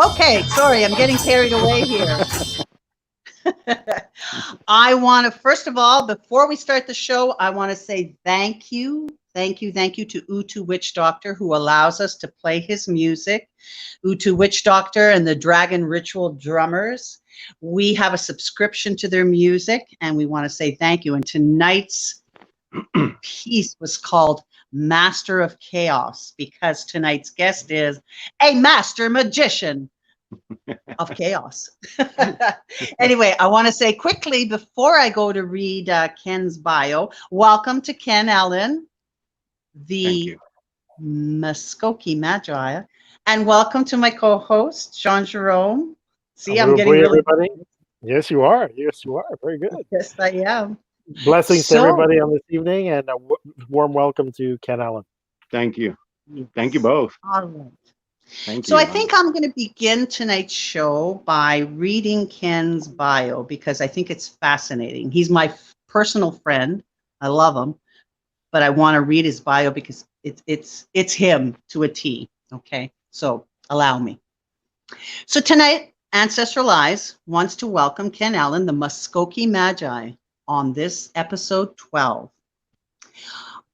Okay, sorry, I'm getting carried away here. I want to, first of all, before we start the show, I want to say thank you to Utu Witch Doctor, who allows us to play his music. Utu Witch Doctor and the Dragon Ritual Drummers. We have a subscription to their music, and we want to say thank you. And tonight's piece was called Master of Chaos, because tonight's guest is a master magician of chaos. Anyway, I want to say quickly before I go to read Ken's bio, welcome to Ken Allen, the Muskogee Magi, and welcome to my co-host, Jean Jerome. See, I'm getting really... everybody. Yes, you are. Yes, you are. Very good. Yes, I am. Blessings to everybody on this evening, and a warm welcome to Ken Allen. Thank you. Thank you both. All right. Thank So you. I think I'm going to begin tonight's show by reading Ken's bio, because I think it's fascinating. He's my personal friend. I love him, but I want to read his bio because it's him to a T. Okay, so allow me. So tonight, Ancestral Eyes wants to welcome Ken Allen, the Muskogee Magi, on this episode 12.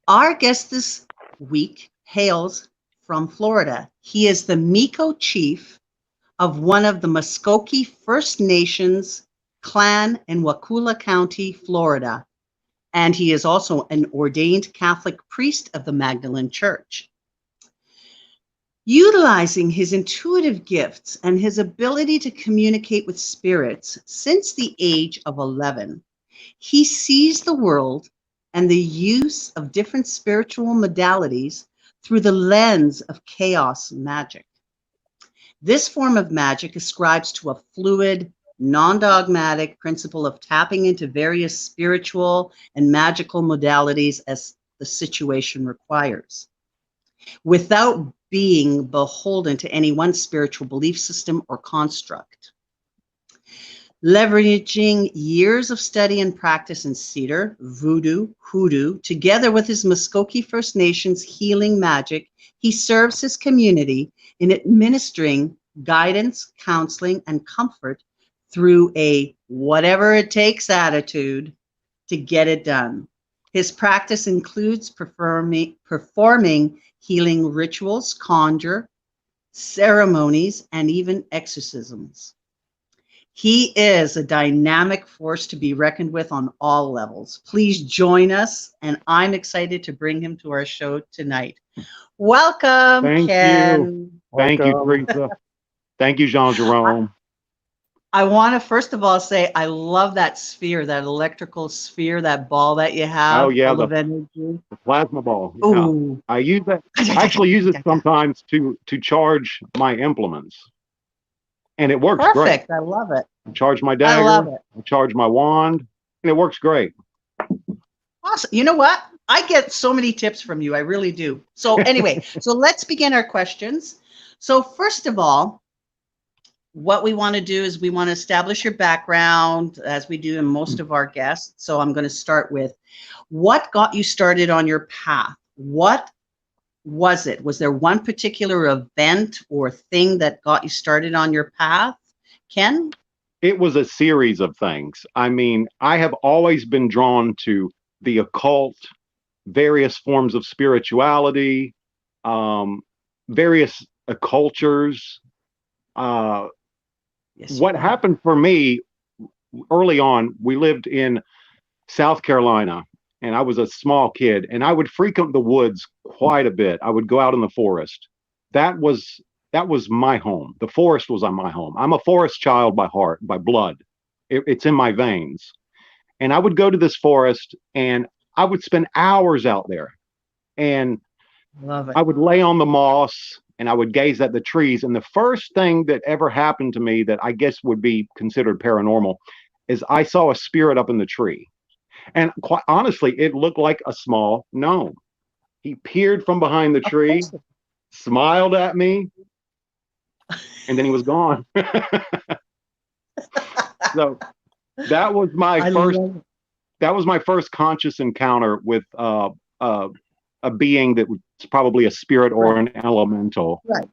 Our guest this week hails from Florida. He is the Miko chief of one of the Muskogee First Nations clan in Wakulla County, Florida. And he is also an ordained Catholic priest of the Magdalene Church. Utilizing his intuitive gifts and his ability to communicate with spirits since the age of 11, he sees the world and the use of different spiritual modalities through the lens of chaos magic. This form of magic ascribes to a fluid, non-dogmatic principle of tapping into various spiritual and magical modalities as the situation requires, without being beholden to any one spiritual belief system or construct. Leveraging years of study and practice in Seiðr, Voodoo, Hoodoo, together with his Muskogee First Nations healing magic, he serves his community in administering guidance, counseling, and comfort through a whatever it takes attitude to get it done. His practice includes performing healing rituals, conjure, ceremonies, and even exorcisms. He is a dynamic force to be reckoned with on all levels. Please join us, and I'm excited to bring him to our show tonight. Welcome, Ken. Thank you, Teresa. Thank you, Jean Jerome. I want to first of all say I love that sphere, that electrical sphere, that ball that you have. Oh yeah, full of energy. The plasma ball. Ooh. I use that. I actually use it sometimes to charge my implements. And it works Perfect. great. I love it. I charge my dagger. I love it. I charge my wand, and it works great. Awesome. You know what? I get so many tips from you. I really do. So anyway, so let's begin our questions. So first of all, what we want to do is we want to establish your background, as we do in most of our guests. So I'm going to start with, what got you started on your path? What was it? Was there one particular event or thing that got you started on your path, Ken? It was a series of things. I mean, I have always been drawn to the occult, various forms of spirituality, various cultures. Yes. What happened for me early on, we lived in South Carolina, and I was a small kid, and I would frequent the woods quite a bit. I would go out in the forest. That was my home. The forest was my home. I'm a forest child by heart, by blood. It's in my veins. And I would go to this forest, and I would spend hours out there. And Love it. I would lay on the moss, and I would gaze at the trees. And the first thing that ever happened to me that I guess would be considered paranormal is I saw a spirit up in the tree. And quite honestly, it looked like a small gnome. He peered from behind the tree, smiled at me, and then he was gone. So that was my first conscious encounter with a being that was probably a spirit or an elemental. Right.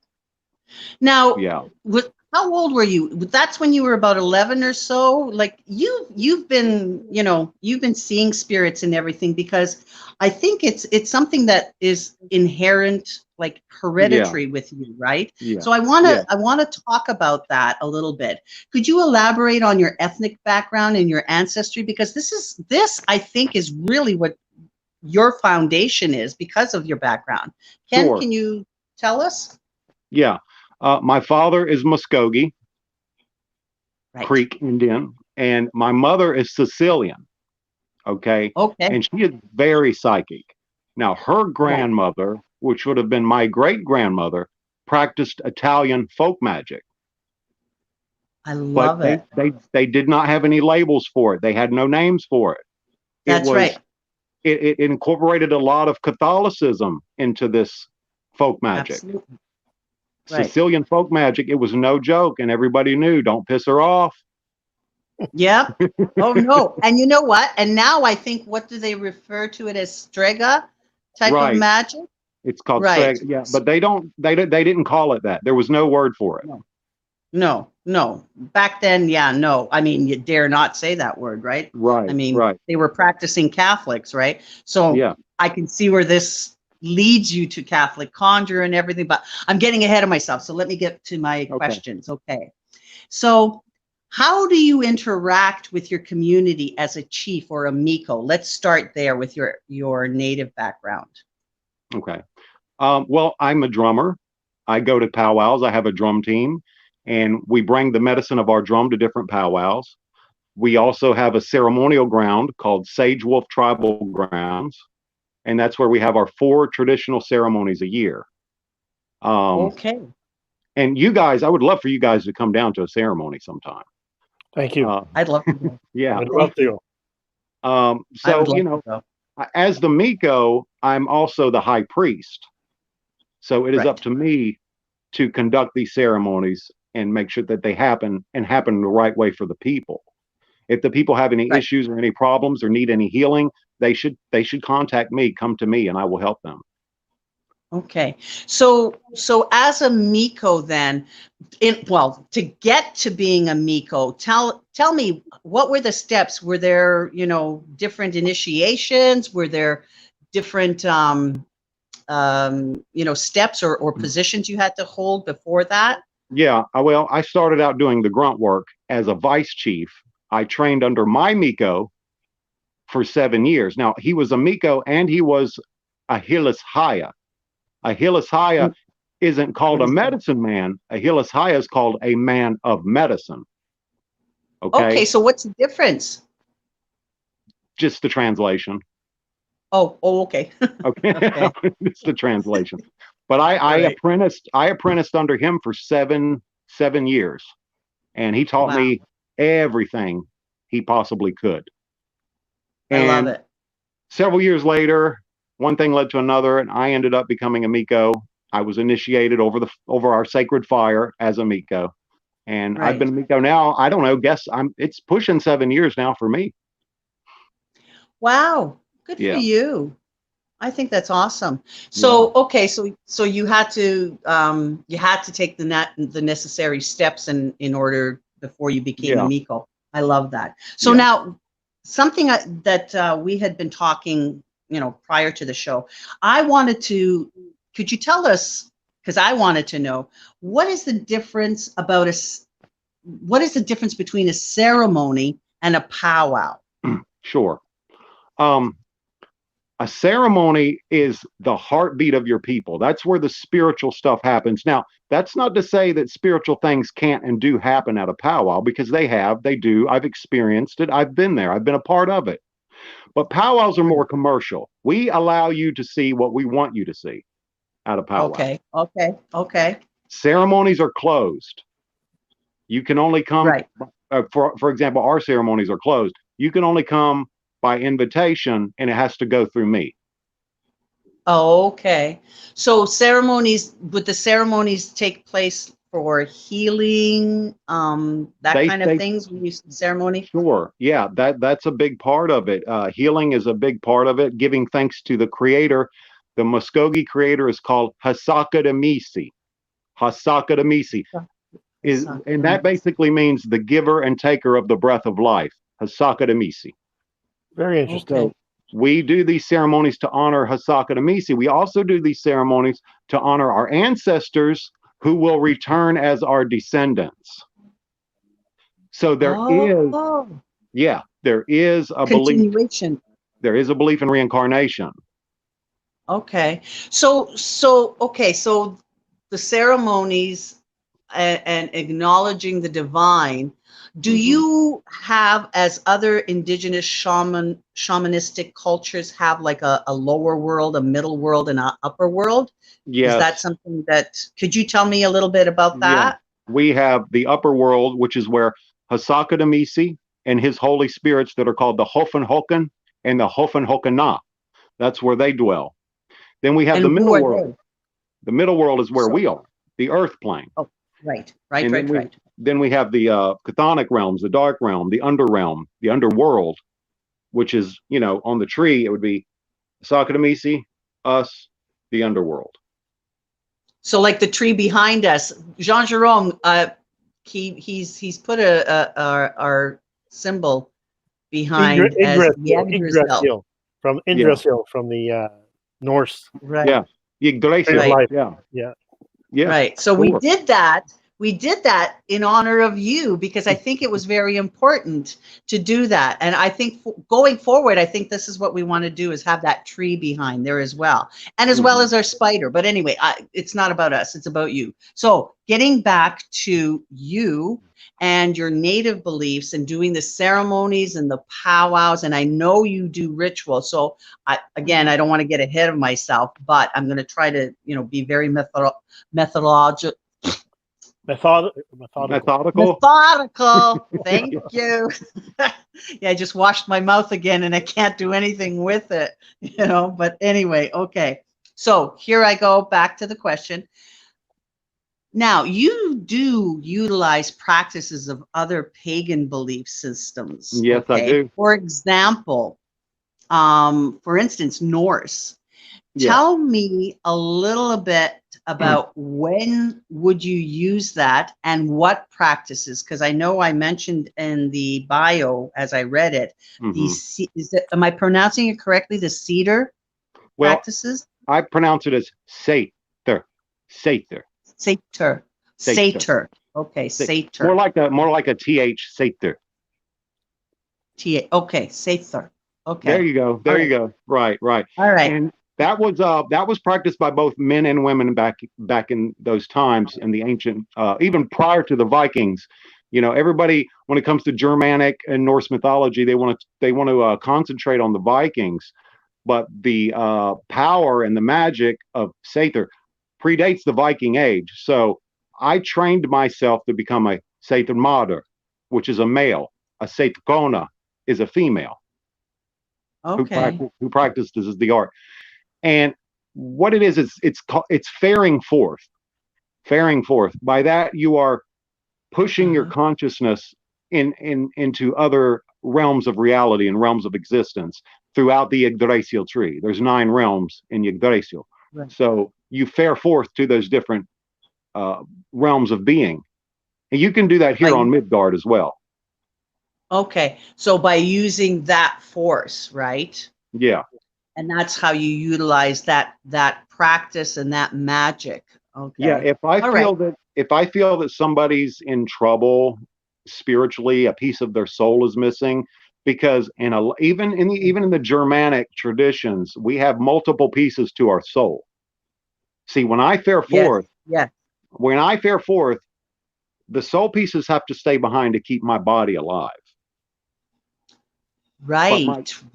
Now, yeah. How old were you? That's when you were about 11 or so. Like you've been, you've been seeing spirits and everything, because I think it's something that is inherent, like hereditary with you, right? Yeah. So I want to talk about that a little bit. Could you elaborate on your ethnic background and your ancestry? Because this I think is really what your foundation is because of your background. Ken, Sure. Can you tell us? Yeah. My father is Muskogee Creek Indian, and my mother is Sicilian. Okay. And she is very psychic. Now, her grandmother, which would have been my great grandmother, practiced Italian folk magic. I love it. They did not have any labels for it. They had no names for it. That's right. It incorporated a lot of Catholicism into this folk magic. Absolutely. Sicilian folk magic, it was no joke, and everybody knew, don't piss her off. Yep. Oh no. And you know what? And now I think, what do they refer to it as? Strega type of magic? It's called Strega, yeah, but they didn't call it that. There was no word for it. No. Back then, no. I mean, you dare not say that word, right? Right. I mean, they were practicing Catholics, right? So I can see where this leads you to Catholic conjure and everything, but I'm getting ahead of myself. So let me get to my questions. Okay. So how do you interact with your community as a chief or a Miko? Let's start there with your native background. Okay. Well, I'm a drummer. I go to powwows. I have a drum team, and we bring the medicine of our drum to different powwows. We also have a ceremonial ground called Sage Wolf Tribal Grounds, and that's where we have our 4 traditional ceremonies a year. And you guys, I would love for you guys to come down to a ceremony sometime. Thank you. I'd love to. Yeah, I'd love to. So, as the Miko, I'm also the high priest. So it is up to me to conduct these ceremonies and make sure that they happen the right way for the people. If the people have any issues or any problems or need any healing, they should contact me, come to me, and I will help them. Okay. So as a Miko then, to get to being a Miko, tell me, what were the steps? Were there, different initiations? Were there different, steps or positions you had to hold before that? Yeah. Well, I started out doing the grunt work as a vice chief. I trained under my Miko for 7 years. Now, he was a Miko and he was a Hilis Haya. A Hilis Haya isn't called a medicine man. A Hilis Haya is called a man of medicine. Okay, so what's the difference? Just the translation. Okay. Okay. It's the translation. But I apprenticed under him for seven years, and he taught me everything he possibly could. And I love it. Several years later, one thing led to another, and I ended up becoming a Miko. I was initiated over our sacred fire as a Miko, and I've been a Miko now. I don't know. It's pushing 7 years now for me. Wow, good for you. I think that's awesome. So so you had to take the necessary steps in order before you became a Miko. I love that. So now, something that we had been talking, prior to the show, could you tell us, because I wanted to know, what is the difference between a ceremony and a powwow? Sure. A ceremony is the heartbeat of your people. That's where the spiritual stuff happens. Now, that's not to say that spiritual things can't and do happen at a powwow, because they do. I've experienced it. I've been there. I've been a part of it. But powwows are more commercial. We allow you to see what we want you to see at a powwow. Okay. Ceremonies are closed. You can only come, for example, our ceremonies are closed. You can only come by invitation, and it has to go through me. Oh, okay. So ceremonies, would the ceremonies take place for healing, that kind of They things when you ceremony? Sure. Yeah, that's a big part of it. Healing is a big part of it. Giving thanks to the Creator. The Muskogee Creator is called Hasaka Misi. Hasaka Misi is, and that basically means the giver and taker of the breath of life. Hasaka Misi. Very interesting. Okay. So we do these ceremonies to honor Hasaka Misi. We also do these ceremonies to honor our ancestors who will return as our descendants. So there is, Oh, yeah, there is a belief. continuation. There is a belief in reincarnation. Okay. Okay, so the ceremonies and acknowledging the divine, do you have, as other indigenous shamanistic cultures have, like a lower world, a middle world, and an upper world? Is that Yes. something that, could you tell me a little bit about Yeah. that? We have the upper world, which is where Hasaka Misi and his holy spirits that are called the Hofen Hoken and the Hofen Hokana. That's where they dwell. Then we have And the who middle are world. they? The middle world is where So, we are, the earth plane. oh, right, And then right. then we have the chthonic realms, the dark realm, the under realm, the underworld, which is, on the tree, it would be Hasaka Misi, us, the underworld. So like the tree behind us, Jean Jerome, he's put our symbol behind as Yggdrasil from Yggdrasil from the Norse. Right. Yeah. Yggdrasil. Right. Life. Yeah. Yeah. Yeah. Right. So Sure. we did that in honor of you, because I think it was very important to do that. And I think going forward, I think this is what we want to do, is have that tree behind there as well. And as well as our spider. But anyway, it's not about us, it's about you. So getting back to you and your native beliefs and doing the ceremonies and the powwows, and I know you do ritual. So I don't want to get ahead of myself, but I'm going to try to, be very methodical. Thank you. Yeah, I just washed my mouth again and I can't do anything with it, but anyway, okay. So here I go back to the question. Now, you do utilize practices of other pagan belief systems. Yes, I do. For example, for instance, Norse. Yeah. Tell me a little bit about when would you use that and what practices? Because I know I mentioned in the bio as I read it, am I pronouncing it correctly? The Seiðr practices? I pronounce it as Seiðr. Seiðr. Seiðr. Seiðr. Okay, Seiðr. More like a TH, Seiðr. Okay, Seiðr. Okay. There you go. There you go. Right. All right. And that was practiced by both men and women back in those times, in the ancient, even prior to the Vikings. Everybody, when it comes to Germanic and Norse mythology, they want to concentrate on the Vikings, but the power and the magic of Seiðr predates the Viking age. So I trained myself to become a Seiðr Maður, which is a male. A Seiðr Kona is a female. Okay. Who practices the art. And what it is, it's faring forth. Faring forth. By that, you are pushing your consciousness into other realms of reality and realms of existence throughout the Yggdrasil tree. There's 9 realms in Yggdrasil. Right. So you fare forth to those different realms of being. And you can do that here on Midgard as well. Okay. So by using that force, right? Yeah. And that's how you utilize that practice and that magic. Okay. Yeah. If I feel that somebody's in trouble spiritually, a piece of their soul is missing, because even in the Germanic traditions, we have multiple pieces to our soul. See, when I fare forth, when I fare forth, the soul pieces have to stay behind to keep my body alive. But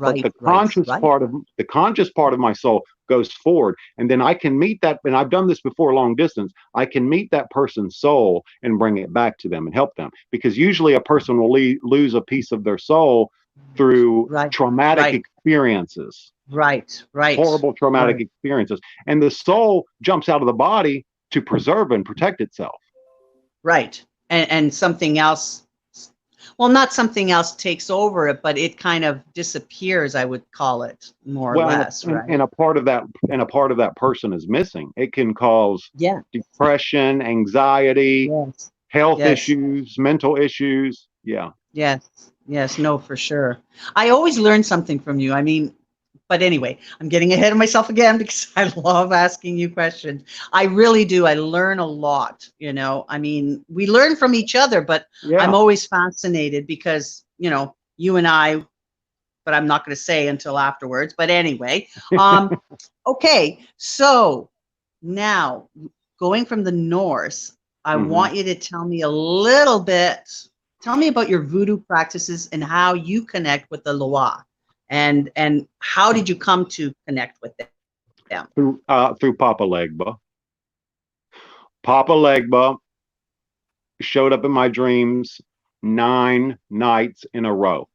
the conscious part of my soul goes forward, and then I can meet that. And I've done this before, long distance. I can meet that person's soul and bring it back to them and help them, because usually a person will lose a piece of their soul through traumatic experiences. Right, right. horrible traumatic Right. experiences. And the soul jumps out of the body to preserve and protect itself. Right. And something else, well, not something else takes over it, but it kind of disappears, I would call it, more or Well, less, right? and a part of that person is missing. It can cause Yeah. depression, anxiety, Yes. health Yes. issues, mental issues. Yeah. Yes. Yes. No, for sure. I always learn something from you. I mean, but anyway, I'm getting ahead of myself again because I love asking you questions. I really do. I learn a lot, you know. I mean, we learn from each other, but Yeah. I'm always fascinated because, you know, you and I, but I'm not going to say until afterwards. But anyway, okay. So now going from the Norse, I want you to tell me a little bit. Tell me about your voodoo practices and how you connect with the Loa, and how did you come to connect with them? Through Papa Legba. Papa Legba showed up in my dreams 9 nights in a row.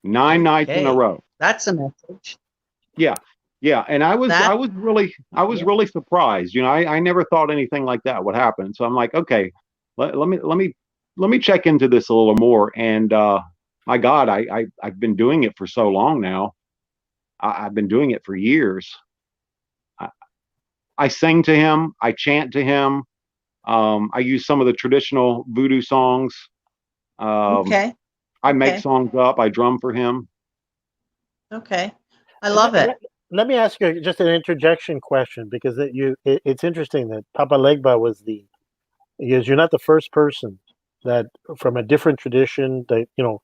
9 nights in a row. That's a message. Yeah. Yeah. And I was really surprised. You know, I never thought anything like that would happen. So I'm like, okay, let me check into this a little more. And my God, I've been doing it for so long now. I've been doing it for years. I sing to him, I chant to him. I use some of the traditional voodoo songs. Okay. I make songs up. I drum for him. Okay. I love it. Let me ask you just an interjection question, because it's interesting that Papa Legba was because you're not the first person that from a different tradition that, you know,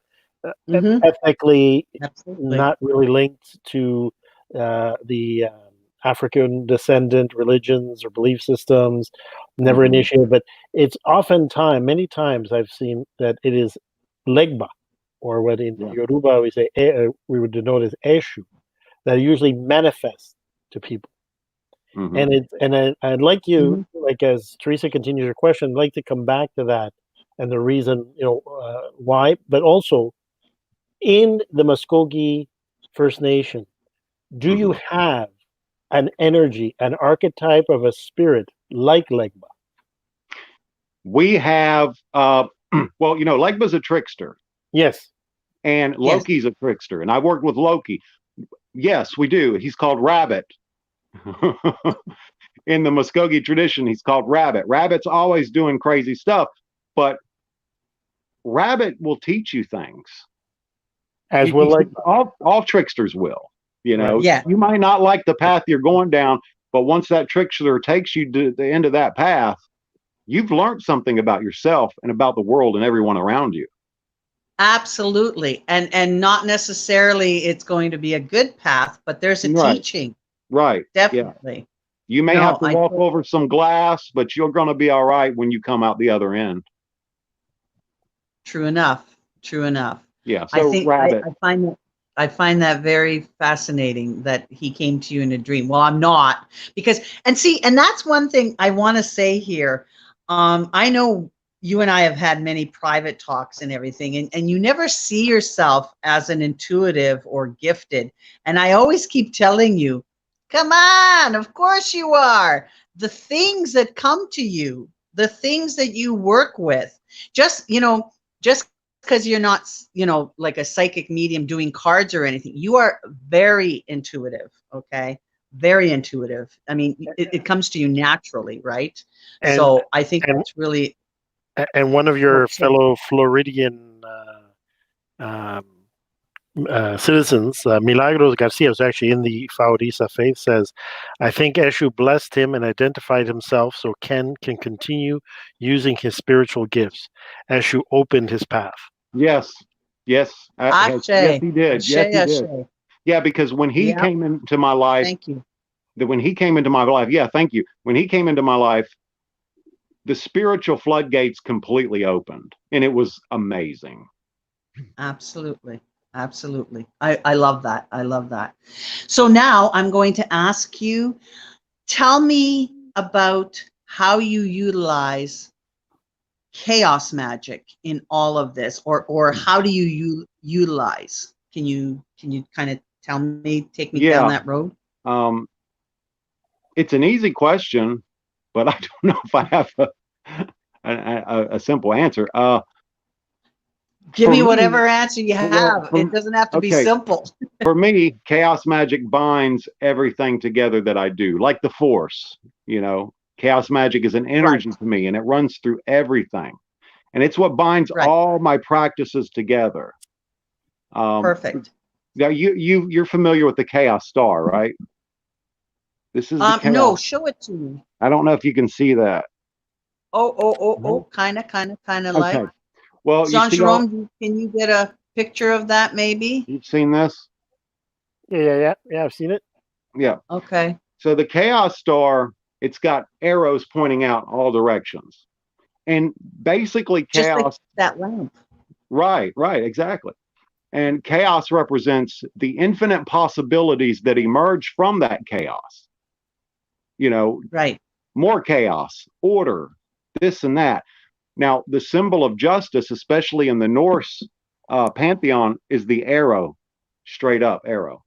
ethnically not really linked to the African descendant religions or belief systems, never initiated, but it's many times I've seen that it is Legba, or what in Yoruba we say, we would denote as Eshu, that usually manifests to people. And I'd like you, like as Teresa continues her question, I'd like to come back to that and the reason, you know, why, but also in the Muskogee First Nation, do you have an energy, an archetype of a spirit like Legba? We have, well, you know, Legba's a trickster. Yes. And Loki's a trickster. And I've worked with Loki. Yes, we do. He's called Rabbit. In the Muskogee tradition, he's called Rabbit. Rabbit's always doing crazy stuff, but Rabbit will teach you things. As will like all tricksters will. You know, Yeah. You might not like the path you're going down, but once that trickster takes you to the end of that path, you've learned something about yourself and about the world and everyone around you. Absolutely. And not necessarily it's going to be a good path, but there's a teaching. Right. Definitely. Yeah. You may have to walk over some glass, but you're going to be all right when you come out the other end. True enough. True enough. Yeah. So Rabbit. I find that very fascinating that he came to you in a dream. Well, I'm not, because, and that's one thing I want to say here. I know you and I have had many private talks and everything, and you never see yourself as an intuitive or gifted. And I always keep telling you, come on, of course you are. The things that come to you, the things that you work with, just because you're not, like a psychic medium doing cards or anything, you are very intuitive, okay? Very intuitive. I mean, it comes to you naturally, right? So I think that's really... And one of your fellow Floridian citizens, Milagros Garcia, was actually in the Faurisa faith, says, I think Eshu blessed him and identified himself so Ken can continue using his spiritual gifts. Eshu opened his path. Yes. Yes, he did. Ashe, yes, he did. Yeah, because when he came into my life, thank you. When he came into my life, thank you. When he came into my life, the spiritual floodgates completely opened, and it was amazing. Absolutely. Absolutely. I love that. I love that. So now I'm going to ask you, tell me about how you utilize chaos magic in all of this, or how do you utilize? Can you Can you kind of take me Yeah. down that road? It's an easy question, but I don't know if I have a simple answer. Give for me me- whatever answer you have. It doesn't have to be okay. simple. For me, chaos magic binds everything together that I do, like the force. Chaos magic is an energy to me, and it runs through everything, and it's what binds all my practices together. Perfect. Now you're familiar with the chaos star, right? This is the chaos. No, show it to me. I don't know if you can see that. Kind of Okay. like. Well, Jean you see Jerome, can you get a picture of that maybe? you've seen this? Yeah, I've seen it. Yeah. Okay. So the chaos star, it's got arrows pointing out all directions. And basically Just chaos. like that lamp. Right, exactly. And chaos represents the infinite possibilities that emerge from that chaos. Right. More chaos, order, this and that. Now, the symbol of justice, especially in the Norse pantheon, is the arrow, straight up arrow.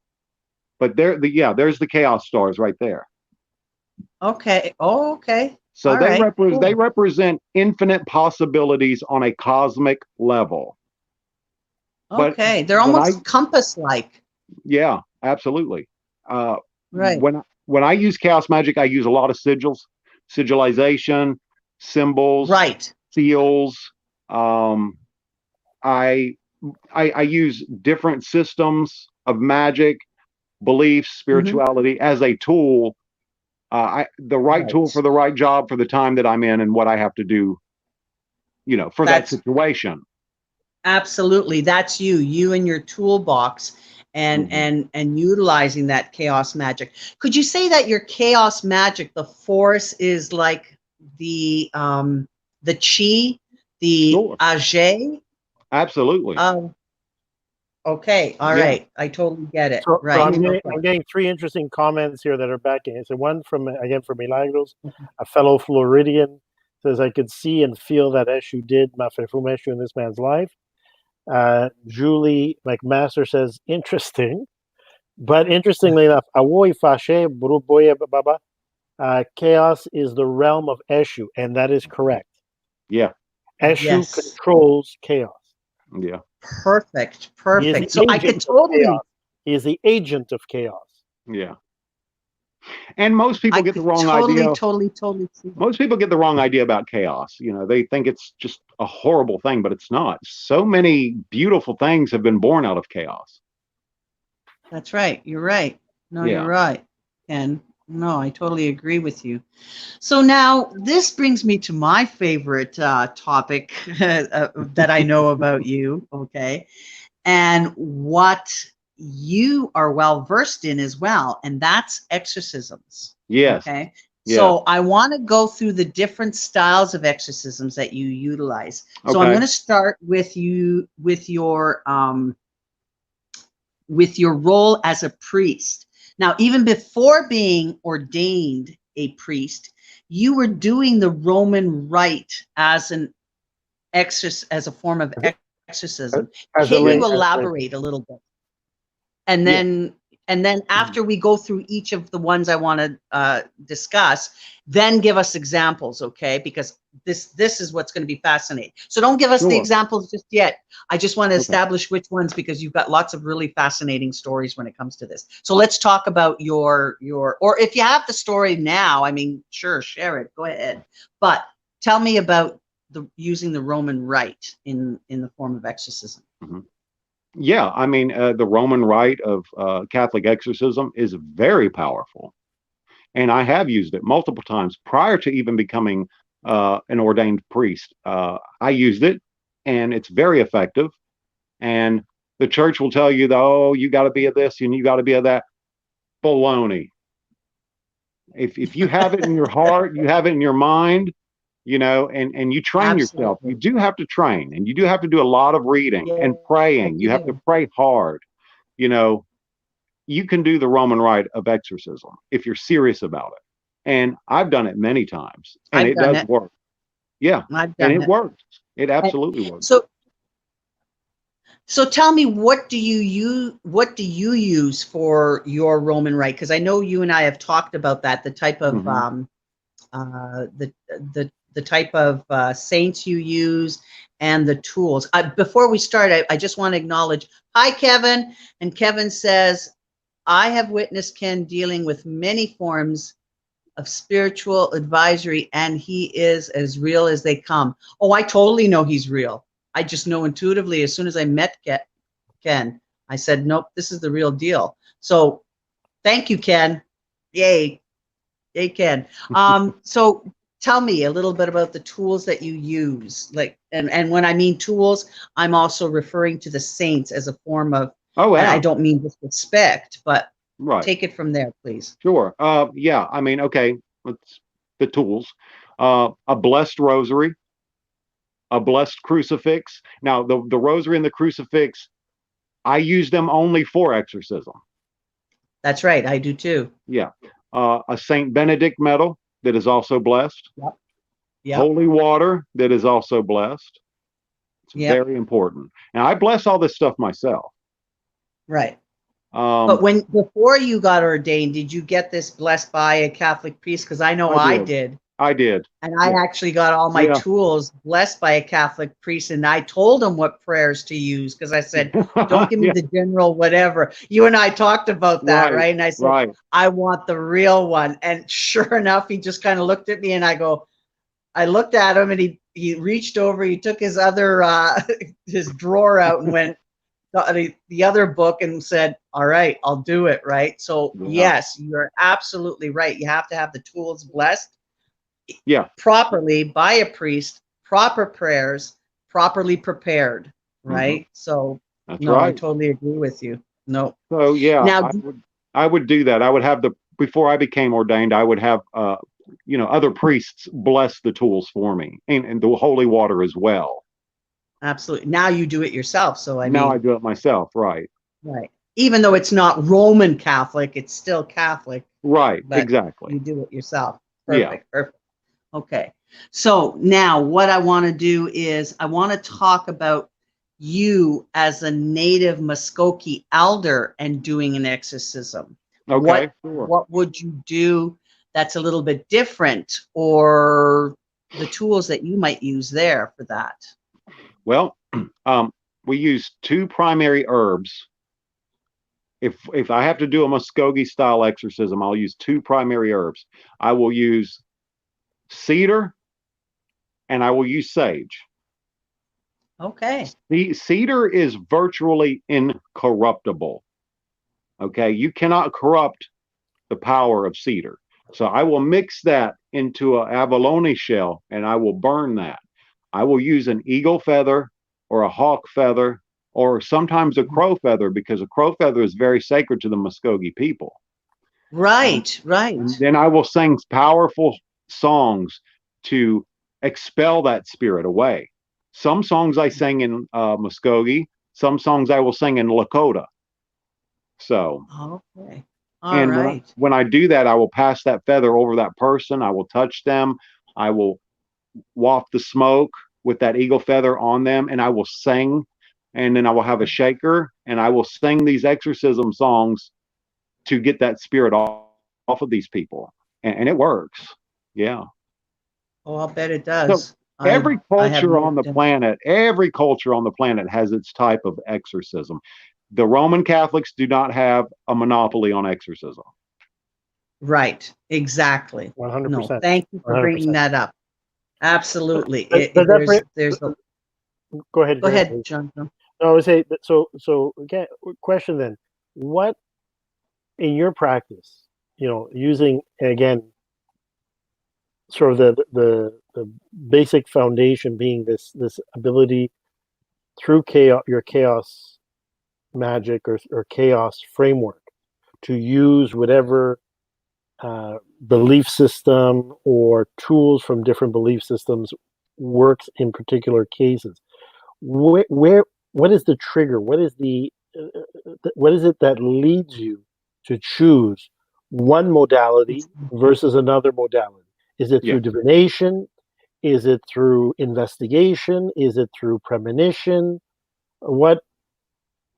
But there's the chaos stars right there. Okay. Oh, okay. So All they right. they represent infinite possibilities on a cosmic level. Okay, they're almost compass-like. Yeah, absolutely. Right. When I use chaos magic, I use a lot of sigils, sigilization, symbols, right, seals. I use different systems of magic, beliefs, spirituality as a tool. The right tool for the right job for the time that I'm in and what I have to do, for that situation. Absolutely. That's you and your toolbox and utilizing that chaos magic. Could you say that your chaos magic, the force, is like the chi, the age? Absolutely. Okay. All right. I totally get it. So, right. I'm getting three interesting comments here that are backing. So one from Milagros, a fellow Floridian, says, I could see and feel that Eshu did Mafefum Eshu in this man's life. Julie McMaster says, interesting. But interestingly enough, Awoi Fashe Buruboya Baba, chaos is the realm of Eshu, and that is correct. Yeah. Eshu controls chaos. Yeah. Perfect. So I could totally. He is the agent of chaos. Yeah. And most people get the wrong idea. Totally. Most people get the wrong idea about chaos. They think it's just a horrible thing, but it's not. So many beautiful things have been born out of chaos. That's right. You're right. No, you're right. And no, I totally agree with you. So now this brings me to my favorite topic that I know about you. Okay. And what you are well versed in as well, and that's exorcisms. Yes. Okay. So I want to go through the different styles of exorcisms that you utilize. So I'm going to start with you with your role as a priest. Now, even before being ordained a priest, you were doing the Roman rite as an as a form of exorcism. Can you elaborate a little bit? And then after we go through each of the ones I want to discuss, then give us examples, okay? Because this is what's going to be fascinating. So don't give us the examples just yet. I just want to establish which ones, because you've got lots of really fascinating stories when it comes to this. So let's talk about your or if you have the story now, I mean, sure, share it. Go ahead. But tell me about using the Roman rite in the form of exorcism. Yeah, I mean, the Roman rite of Catholic exorcism is very powerful. And I have used it multiple times prior to even becoming an ordained priest. I used it, and it's very effective. And the church will tell you, oh, you got to be a this and you got to be a that. Baloney. If you have it in your heart, you have it in your mind, and you train yourself. You do have to train, and you do have to do a lot of reading and praying. You have to pray hard. You can do the Roman rite of exorcism if you're serious about it. And I've done it many times, and it does work. Yeah, and it works. It absolutely works. So tell me, what do you use for your Roman rite? Because I know you and I have talked about that, the type of the type of saints you use and the tools. Before we start, I just want to acknowledge, hi Kevin, and Kevin says, I have witnessed Ken dealing with many forms of spiritual advisory, and he is as real as they come. Oh, I totally know he's real. I just know intuitively, as soon as I met Ken, I said, nope, this is the real deal. So thank you, Ken. Yay. Yay, Ken. So tell me a little bit about the tools that you use. And when I mean tools, I'm also referring to the saints as a form of, Oh, yeah. I don't mean disrespect, but Right. take it from there, please. Sure. Yeah. I mean, okay. Let's the tools. A blessed rosary, a blessed crucifix. Now, the rosary and the crucifix, I use them only for exorcism. That's right. I do too. Yeah. A Saint Benedict medal that is also blessed. Yep. Yep. Holy water that is also blessed. It's very important. And I bless all this stuff myself. Right. But before you got ordained, did you get this blessed by a Catholic priest? Because I know I did. I did. And I actually got all my tools blessed by a Catholic priest, and I told him what prayers to use, because I said, don't give me the general whatever. You and I talked about that, right? And I said, I want the real one. And sure enough, he just kind of looked at me, and I looked at him, and he reached over, he took his other, his drawer out and went, the other book, and said, all right, I'll do it, right? So yes, you're absolutely right. You have to have the tools blessed properly by a priest, proper prayers, properly prepared, right? So that's I totally agree with you. No. So yeah, now I would do that. I would have before I became ordained, I would have other priests bless the tools for me, and the holy water as well. Absolutely. Now you do it yourself. So now I do it myself, right? Right. Even though it's not Roman Catholic, it's still Catholic. Right. Exactly. You do it yourself. Perfect. Perfect. Okay. So now what I want to do is I want to talk about you as a native Muskogee elder and doing an exorcism. Okay. What would you do that's a little bit different, or the tools that you might use there for that? Well, we use two primary herbs. If I have to do a Muskogee style exorcism, I'll use two primary herbs. I will use Seiðr and I will use sage. Okay. The Seiðr is virtually incorruptible. Okay, you cannot corrupt the power of Seiðr. So I will mix that into an abalone shell and I will burn that. I will use an eagle feather or a hawk feather or sometimes a crow feather, because a crow feather is very sacred to the Muskogee people. Right, right. And then I will sing powerful songs to expel that spirit away. Some songs I sing in Muskogee, some songs I will sing in Lakota. So, okay. All right. When I do that, I will pass that feather over that person. I will touch them. I will waft the smoke with that eagle feather on them, and I will sing, and then I will have a shaker, and I will sing these exorcism songs to get that spirit off of these people, and it works. Yeah. Oh, I'll bet it does. So every culture on the planet has its type of exorcism. The Roman Catholics do not have a monopoly on exorcism. Right. Exactly. 100%. No, thank you for bringing that up. Absolutely. Go ahead. Go ahead, John. No, I would say that, so again, question then, what in your practice, using again, sort of the basic foundation being this ability through your chaos magic or chaos framework to use whatever belief system or tools from different belief systems works in particular cases. What is the trigger? What is it that leads you to choose one modality versus another modality? Is it through divination? Is it through investigation? Is it through premonition? What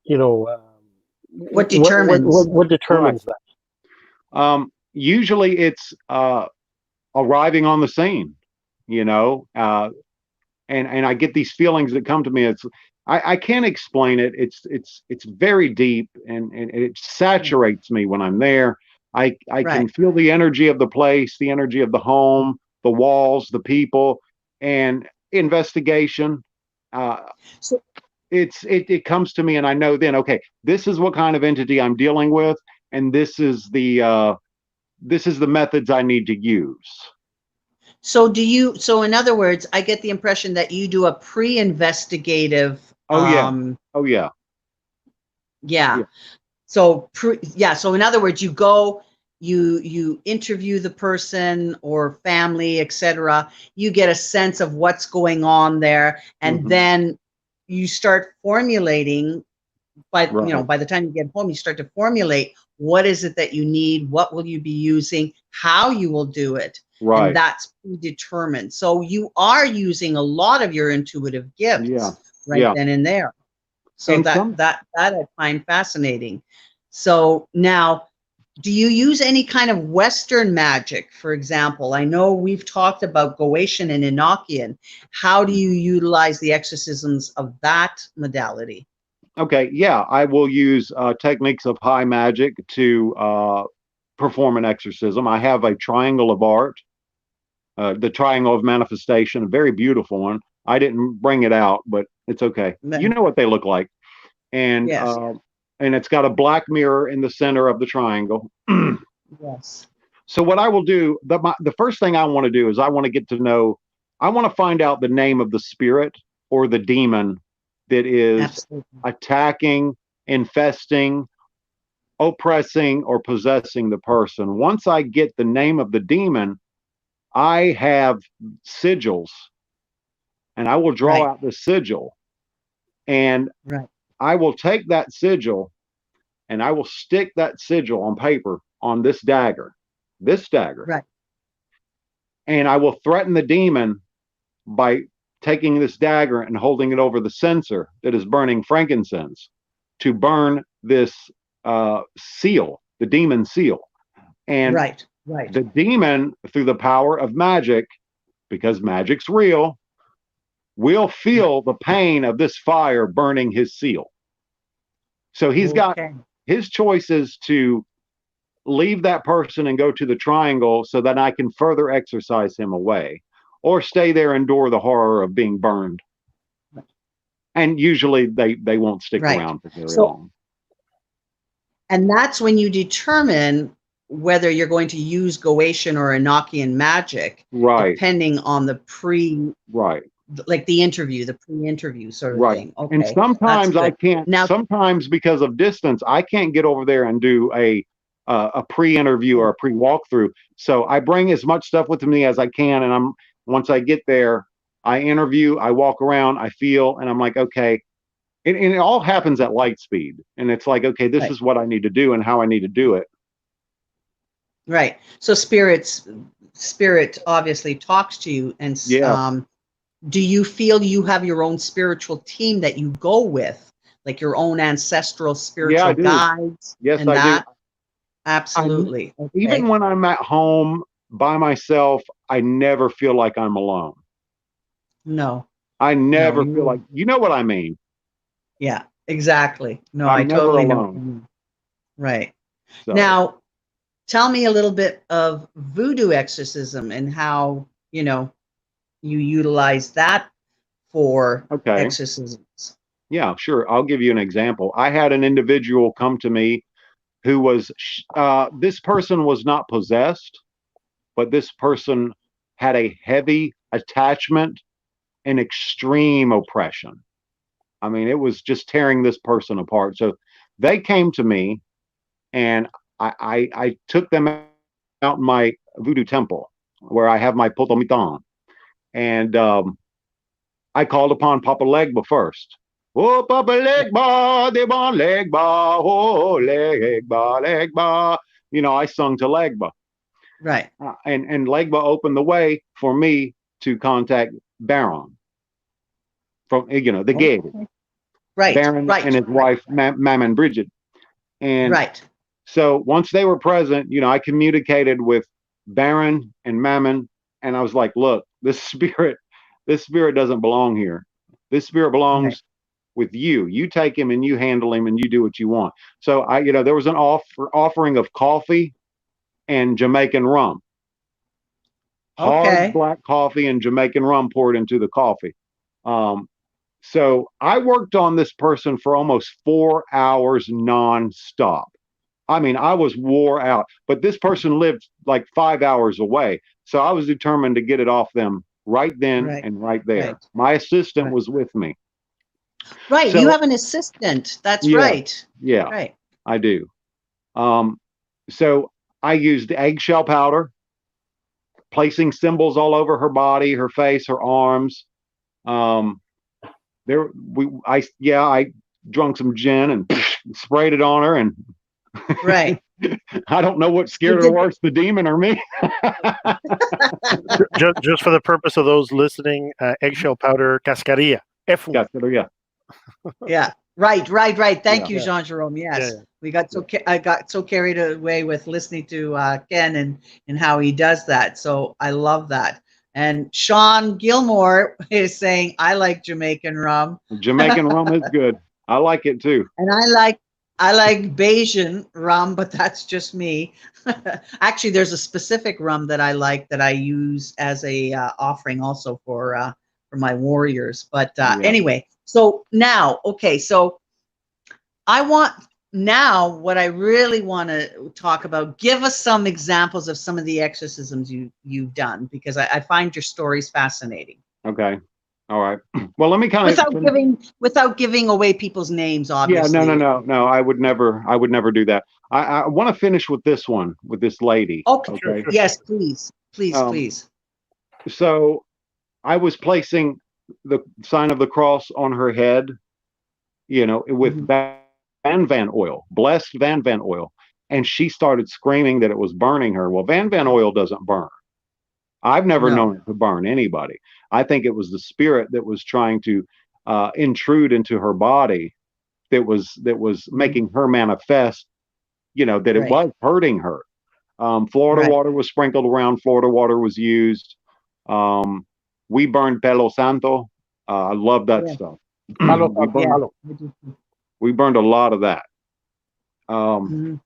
What determines? What determines that? Usually it's arriving on the scene, and I get these feelings that come to me. I can't explain it. It's very deep, and it saturates me when I'm there. I can feel the energy of the place, the energy of the home, the walls, the people, and investigation. So, it comes to me, and I know then, okay, this is what kind of entity I'm dealing with, and this is the methods I need to use. so in other words, I get the impression that you do a pre-investigative. Oh yeah. Yeah. So so in other words, you go, you interview the person or family, etc. You get a sense of what's going on there, and then you start formulating. By the time you get home, you start to formulate what is it that you need, what will you be using, how you will do it, and that's predetermined. So you are using a lot of your intuitive gifts then and there. So and that I find fascinating. So now, do you use any kind of Western magic? For example, I know we've talked about Goetian and Enochian. How do you utilize the exorcisms of that modality? Okay, yeah, I will use techniques of high magic to perform an exorcism. I have a triangle of art, the triangle of manifestation, a very beautiful one. I didn't bring it out, but it's okay. You know what they look like. And and it's got a black mirror in the center of the triangle. Yes. So what I will do, the first thing I want to do is I want to find out the name of the spirit or the demon that is attacking, infesting, oppressing, or possessing the person. Once I get the name of the demon, I have sigils, and I will draw out the sigil, and I will take that sigil, and I will stick that sigil on paper on this dagger, and I will threaten the demon by taking this dagger and holding it over the censer that is burning frankincense to burn this seal, the demon seal. And the demon, through the power of magic, because magic's real, will feel the pain of this fire burning his seal. So he's got his choices to leave that person and go to the triangle so that I can further exorcise him away, or stay there and endure the horror of being burned. And usually they won't stick around for very long. And that's when you determine whether you're going to use Goetian or Enochian magic, depending on the like the pre-interview sort of thing. Okay. And sometimes I can't. Sometimes because of distance, I can't get over there and do a pre-interview or a pre-walkthrough. So I bring as much stuff with me as I can, and once I get there, I interview, I walk around, I feel, and I'm like, okay. And it all happens at light speed, and it's like, okay, this is what I need to do and how I need to do it. Right. So spirit obviously talks to you, and do you feel you have your own spiritual team that you go with, like your own ancestral spiritual guides? Yes, I do. Absolutely. Even when I'm at home by myself, I never feel like I'm alone. No. I never feel like, you know what I mean? Yeah, exactly. No, I'm I totally alone. know. Right. So. Now, tell me a little bit of voodoo exorcism and how, you utilize that for exorcisms. Yeah, sure. I'll give you an example. I had an individual come to me who was, this person was not possessed, but this person had a heavy attachment and extreme oppression. I mean, it was just tearing this person apart. So they came to me, and I took them out in my voodoo temple where I have my potomitan. And I called upon Papa Legba first. Oh, Papa Legba, de bon Legba, oh, Legba, Legba. I sung to Legba. Right. And Legba opened the way for me to contact Baron from, the gig. Right. Baron Right. and his wife, Mammon Bridget. And Right. so once they were present, I communicated with Baron and Mammon, and I was like, look, this spirit doesn't belong here. This spirit belongs with you. You take him and you handle him and you do what you want. So there was an offering of coffee and Jamaican rum. Hard black coffee and Jamaican rum poured into the coffee. So I worked on this person for almost 4 hours nonstop. I mean, I was wore out, but this person lived like 5 hours away. So I was determined to get it off them right then and right there. Right. My assistant was with me. Right. So, you have an assistant. That's right. Yeah, right. I do. So I used eggshell powder, placing symbols all over her body, her face, her arms. I drunk some gin and sprayed it on her, and right. I don't know what scared her worse, the demon or me. just for the purpose of those listening, eggshell powder, cascarilla. Cascarilla. Yeah. Right. Thank you, Jean Jerome. Yes. Yeah. I got so carried away with listening to Ken and how he does that. So I love that. And Sean Gilmore is saying, I like Jamaican rum. Jamaican rum is good. I like it too. And I like Bayesian rum, but that's just me. Actually, there's a specific rum that I like that I use as a offering also for my warriors. But anyway, so now, so what I really want to talk about, give us some examples of some of the exorcisms you've done, because I find your stories fascinating. Okay. All right. Well, let me kind of without giving away people's names, obviously. Yeah, no. I would never do that. I want to finish with this one, with this lady. Okay. Sure. Yes, please. So I was placing the sign of the cross on her head, with Van oil, blessed Van oil. And she started screaming that it was burning her. Well, Van oil doesn't burn. I've never known it to burn anybody. I think it was the spirit that was trying to intrude into her body, that was making her manifest, that it was hurting her. Florida water was sprinkled around. Florida water was used. We burned Palo Santo. I love that stuff. We burned a lot of that. And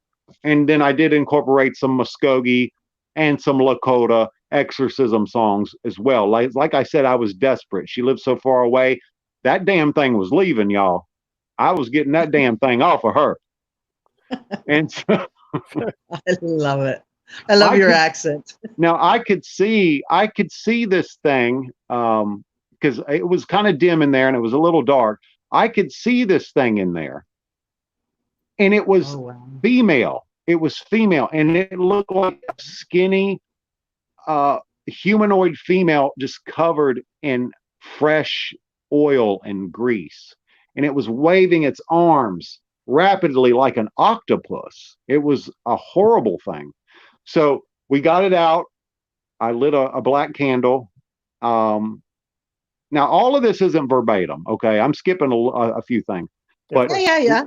then I did incorporate some Muskogee and some Lakota exorcism songs as well. Like I said, I was desperate. She lived so far away. That damn thing was leaving, y'all. I was getting that damn thing off of her. And so, I love it. I love your accent. Now I could see this thing, because it was kind of dim in there and it was a little dark. I could see this thing in there, and it was female. It was female, and it looked like a skinny, humanoid female, just covered in fresh oil and grease, and it was waving its arms rapidly like an octopus. It was a horrible thing. So we got it out. I lit a black candle. Now all of this isn't verbatim. Okay, I'm skipping a few things, but yeah.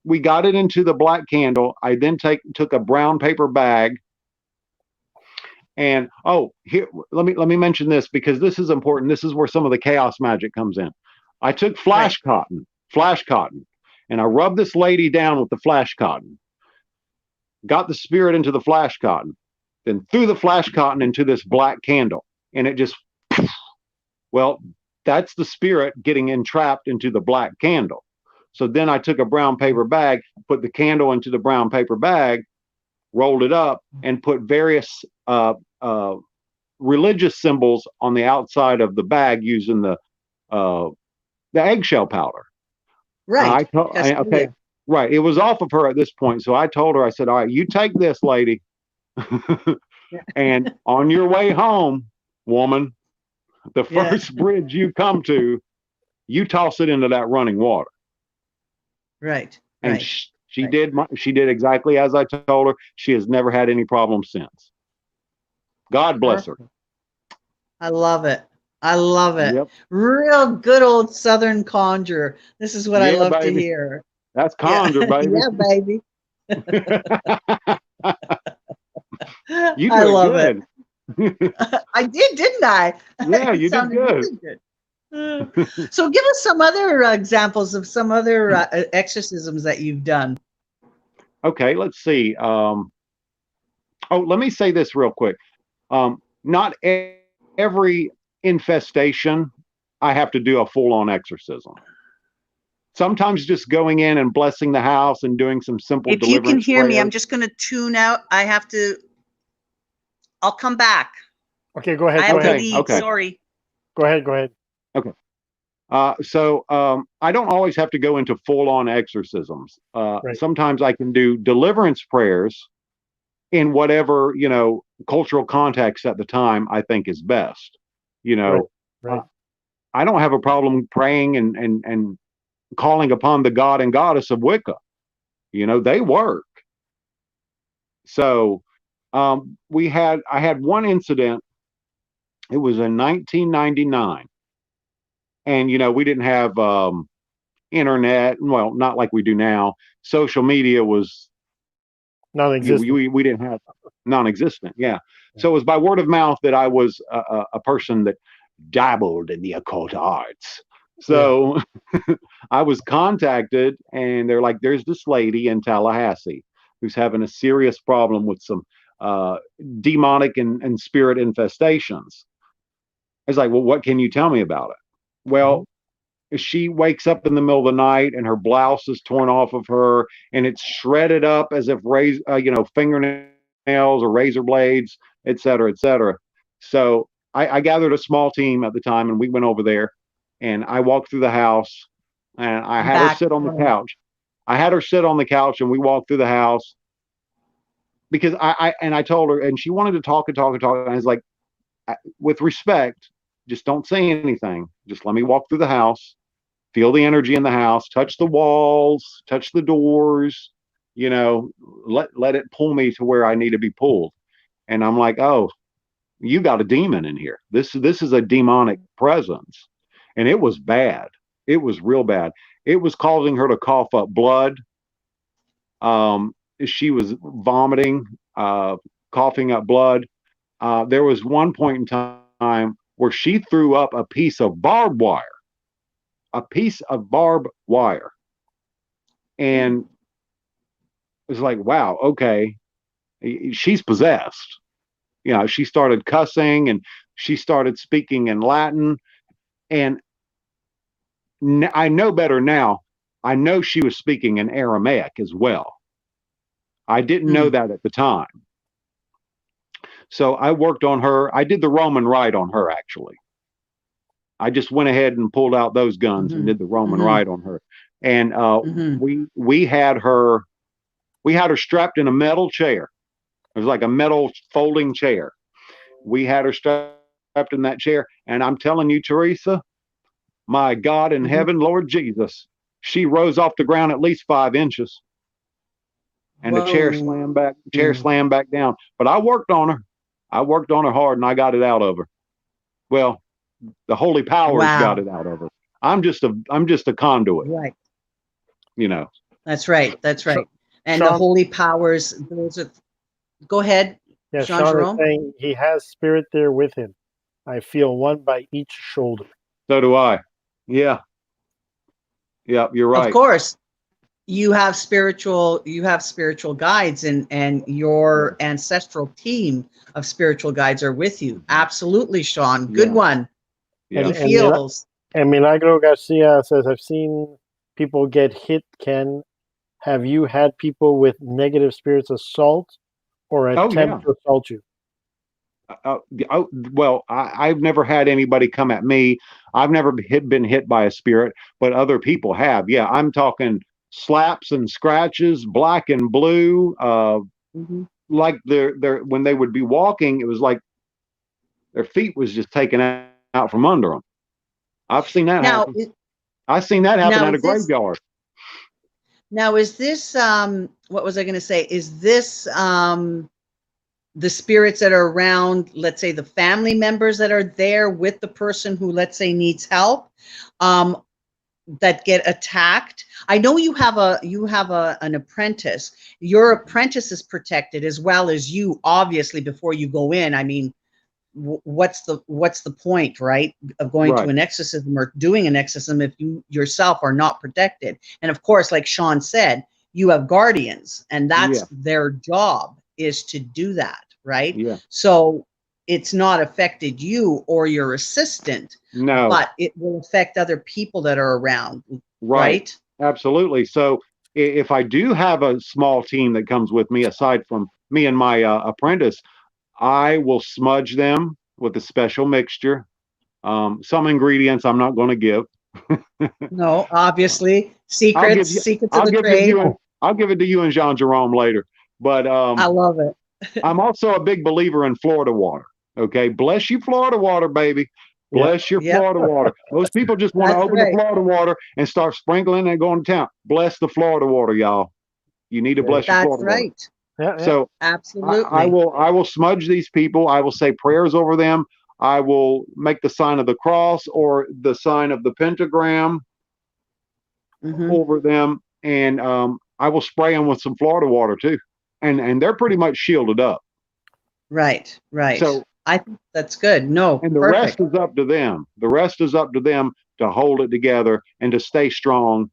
We got it into the black candle. I then took a brown paper bag. And here, let me mention this, because this is important. This is where some of the chaos magic comes in. I took flash cotton, and I rubbed this lady down with the flash cotton. Got the spirit into the flash cotton, then threw the flash cotton into this black candle, and it just, well, that's the spirit getting entrapped into the black candle. So then I took a brown paper bag, put the candle into the brown paper bag, rolled it up, and put various religious symbols on the outside of the bag using the eggshell powder. Right. Okay. Right. It was off of her at this point. So I told her, I said, all right, you take this, lady. And on your way home, woman, the first bridge you come to, you toss it into that running water. Right. And she did exactly as I told her. She has never had any problems since. God bless her. I love it. I love it. Yep. Real good old Southern conjure. This is what I Yeah, love to baby. hear. That's Yeah, conjure, baby. yeah, baby. You I do it love it. good. I did, didn't I? Yeah, It you did sounded good. really good. So give us some other examples of some other exorcisms that you've done. Okay, let's see. Let me say this real quick. Not every infestation I have to do a full-on exorcism. Sometimes just going in and blessing the house and doing some simple If you can deliverance hear me, prayers. I'm just going to tune out. I'll come back. Okay, go ahead. I have Go to ahead. leave. Okay. Sorry. Go ahead. Go ahead. Okay. So I don't always have to go into full-on exorcisms. Right. Sometimes I can do deliverance prayers in whatever, cultural context at the time I think is best. Right. I don't have a problem praying and calling upon the god and goddess of Wicca. They work. So I had one incident. It was in 1999. And, we didn't have internet. Well, not like we do now. Social media was Non-existent. we didn't have non-existent. Yeah. So it was by word of mouth that I was a person that dabbled in the occult arts. So I was contacted and they're like, there's this lady in Tallahassee who's having a serious problem with some demonic and spirit infestations. I was like, well, what can you tell me about it? Well, she wakes up in the middle of the night and her blouse is torn off of her and it's shredded up as if fingernails or razor blades, et cetera, et cetera. So I gathered a small team at the time and we went over there and I walked through the house and I had her sit on the couch. I had her sit on the couch and we walked through the house because I told her and she wanted to talk and talk and talk. And I was like, with respect, just don't say anything. Just let me walk through the house, feel the energy in the house, touch the walls, touch the doors, let it pull me to where I need to be pulled. And I'm like, oh, you got a demon in here. This is a demonic presence. And it was bad. It was real bad. It was causing her to cough up blood. She was vomiting, coughing up blood. There was one point in time where she threw up a piece of barbed wire. And it was like, wow, okay, she's possessed. She started cussing and she started speaking in Latin. And I know better now. I know she was speaking in Aramaic as well. I didn't know that at the time. So I worked on her. I did the Roman rite on her, actually. I just went ahead and pulled out those guns and did the Roman rite on her. And we had her strapped in a metal chair. It was like a metal folding chair. We had her strapped in that chair. And I'm telling you, Teresa, my God in heaven, Lord Jesus, she rose off the ground at least 5 inches. And the chair slammed back down. But I worked on her. I worked on her hard and I got it out of her. Well, the holy powers got it out of her. I'm just a conduit. Right. Sean, That's right. And the holy powers, go ahead. Yeah, Sean Sean Jerome? is saying he has spirit there with him. I feel one by each shoulder. So do I. Yeah. Yeah, you're right. Of course. You have spiritual guides and your ancestral team of spiritual guides are with you. Absolutely, Sean. Good one. Yeah. He feels. And Milagro Garcia says, I've seen people get hit. Ken, have you had people with negative spirits assault or attempt to assault you? Well, I've never had anybody come at me. I've never been hit by a spirit, but other people have. Yeah, I'm talking slaps and scratches, black and blue. Like they're when they would be walking, it was like their feet was just taken out from under them. I've seen that happen. I've seen that happen at a graveyard. Now, is this what was I going to say? Is this the spirits that are around, let's say the family members that are there with the person who, let's say, needs help, that get attacked. I know you have an apprentice. Your apprentice is protected as well as you, obviously, before you go in. I mean, what's the point, right, of going to an exorcism or doing an exorcism if you yourself are not protected? And of course, like Sean said, you have guardians, and that's their job, is to do that, right? Yeah. So it's not affected you or your assistant, No, but it will affect other people that are around, right? Absolutely. So if I do have a small team that comes with me, aside from me and my apprentice, I will smudge them with a special mixture. Some ingredients I'm not going to give. No, obviously, I'll give secrets of the trade. I'll give it to you and Jean Jerome later. But I love it. I'm also a big believer in Florida water. Okay, bless you, Florida water, baby. Bless your Florida water. Most people just want to open the Florida water and start sprinkling and going to town. Bless the Florida water, y'all. You need to bless your Florida water. That's right. So absolutely, I will smudge these people. I will say prayers over them. I will make the sign of the cross or the sign of the pentagram over them, and I will spray them with some Florida water too, and they're pretty much shielded up. Right. So I think that's good. No, and the rest is up to them. The rest is up to them to hold it together and to stay strong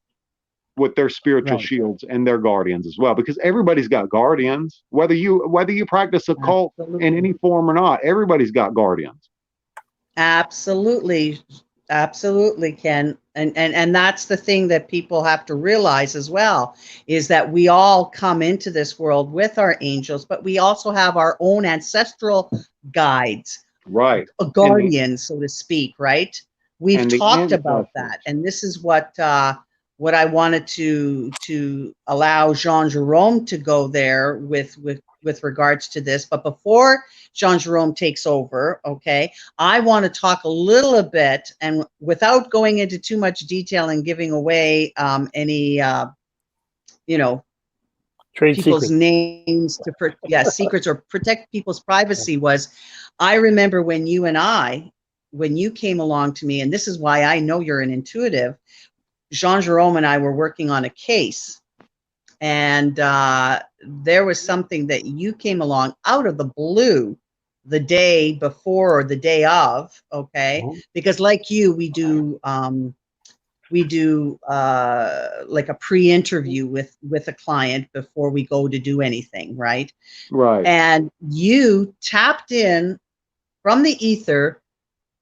with their spiritual shields and their guardians as well, because everybody's got guardians, whether you practice occult in any form or not. Everybody's got guardians. Absolutely, Ken. And that's the thing that people have to realize as well, is that we all come into this world with our angels, but we also have our own ancestral guides, guardians, so to speak, right? We've talked about that, and this is what I wanted to allow Jean Jerome to go there with regards to this. But before Jean Jerome takes over, okay, I want to talk a little bit, and without going into too much detail and giving away any trade people's secrets. names to secrets or protect people's privacy, was I remember when you came along to me, and this is why I know you're an intuitive. Jean Jerome and I were working on a case, and there was something that you came along out of the blue the day before or the day of, okay? Because like you, we do like a pre-interview with a client before we go to do anything, right? Right. And you tapped in from the ether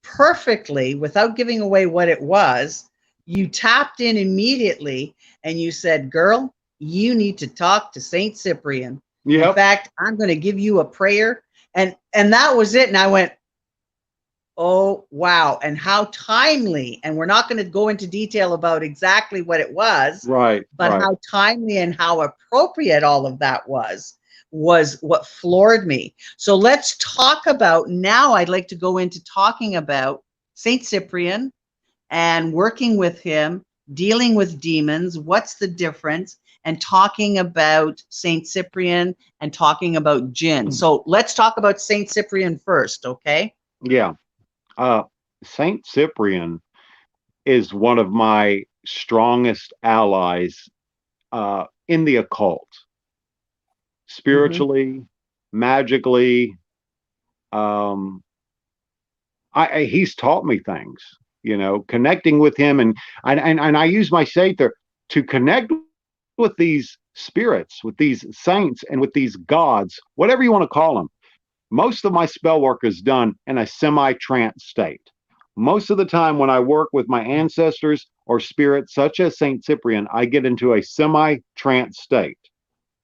perfectly without giving away what it was. You tapped in immediately and you said, girl, you need to talk to Saint Cyprian. Yep. In fact, I'm going to give you a prayer. And that was it. And I went, oh, wow. And how timely. And we're not going to go into detail about exactly what it was. Right. But how timely and how appropriate all of that was what floored me. So let's talk about, now I'd like to go into talking about Saint Cyprian and working with him, dealing with demons, what's the difference, and talking about Saint Cyprian and talking about jinn. So let's talk about Saint Cyprian first, okay? Yeah. Saint Cyprian is one of my strongest allies in the occult. Spiritually, magically, he's taught me things. Connecting with him, and I use my Seiðr to connect with these spirits, with these saints, and with these gods, whatever you want to call them. Most of my spell work is done in a semi-trance state. Most of the time when I work with my ancestors or spirits, such as Saint Cyprian, I get into a semi-trance state.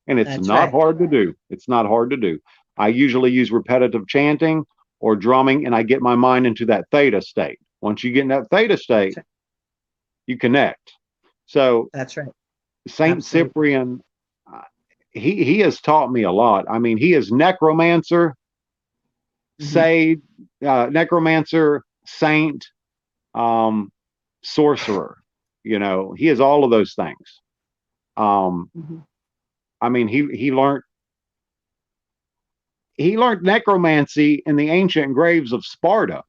And it's not hard to do. It's not hard to do. I usually use repetitive chanting or drumming, and I get my mind into that theta state. Once you get in that theta state, you connect. So that's right. Saint Cyprian, he has taught me a lot. I mean, he is necromancer, Seiðr, necromancer, saint, sorcerer. He is all of those things. I mean, he learned. he learned necromancy in the ancient graves of Sparta.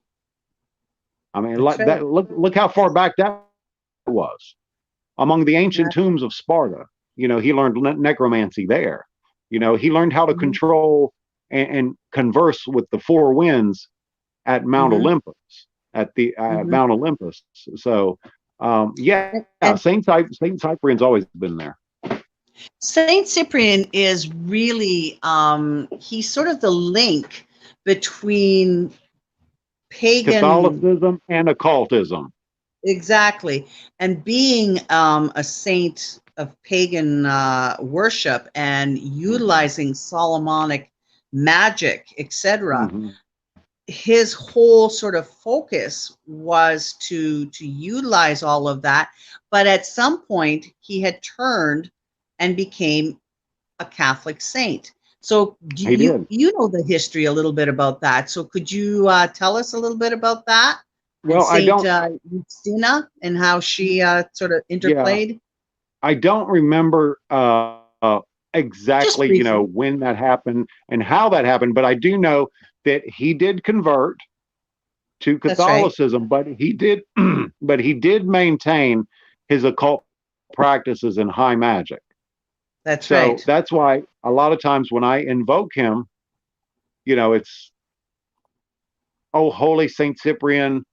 I mean, That's like right. that. Look how far back that was. Among the ancient tombs of Sparta, he learned necromancy there. He learned how to Mhm. control and converse with the four winds at Mount Mhm. Olympus, at Mhm. Mount Olympus. So, yeah, And Saint Cyprian's always been there. Saint Cyprian is really he's sort of the link between pagan, Catholicism and occultism. exactly, and being a saint of pagan worship and utilizing Solomonic magic, etc. Mhm. His whole sort of focus was to utilize all of that, but at some point he had turned and became a Catholic saint. So He did. you know the history a little bit about that. So could you tell us a little bit about that and Well, I Saint don't. Justina and how she sort of Yeah, interplayed? I don't remember Just exactly, briefly. when that happened and how that happened, but I do know that he did convert to That's right. Catholicism, but he did, but he did maintain his occult practices in high magic. That's So right. that's why a lot of times when I invoke him, it's, oh, holy Saint Cyprian,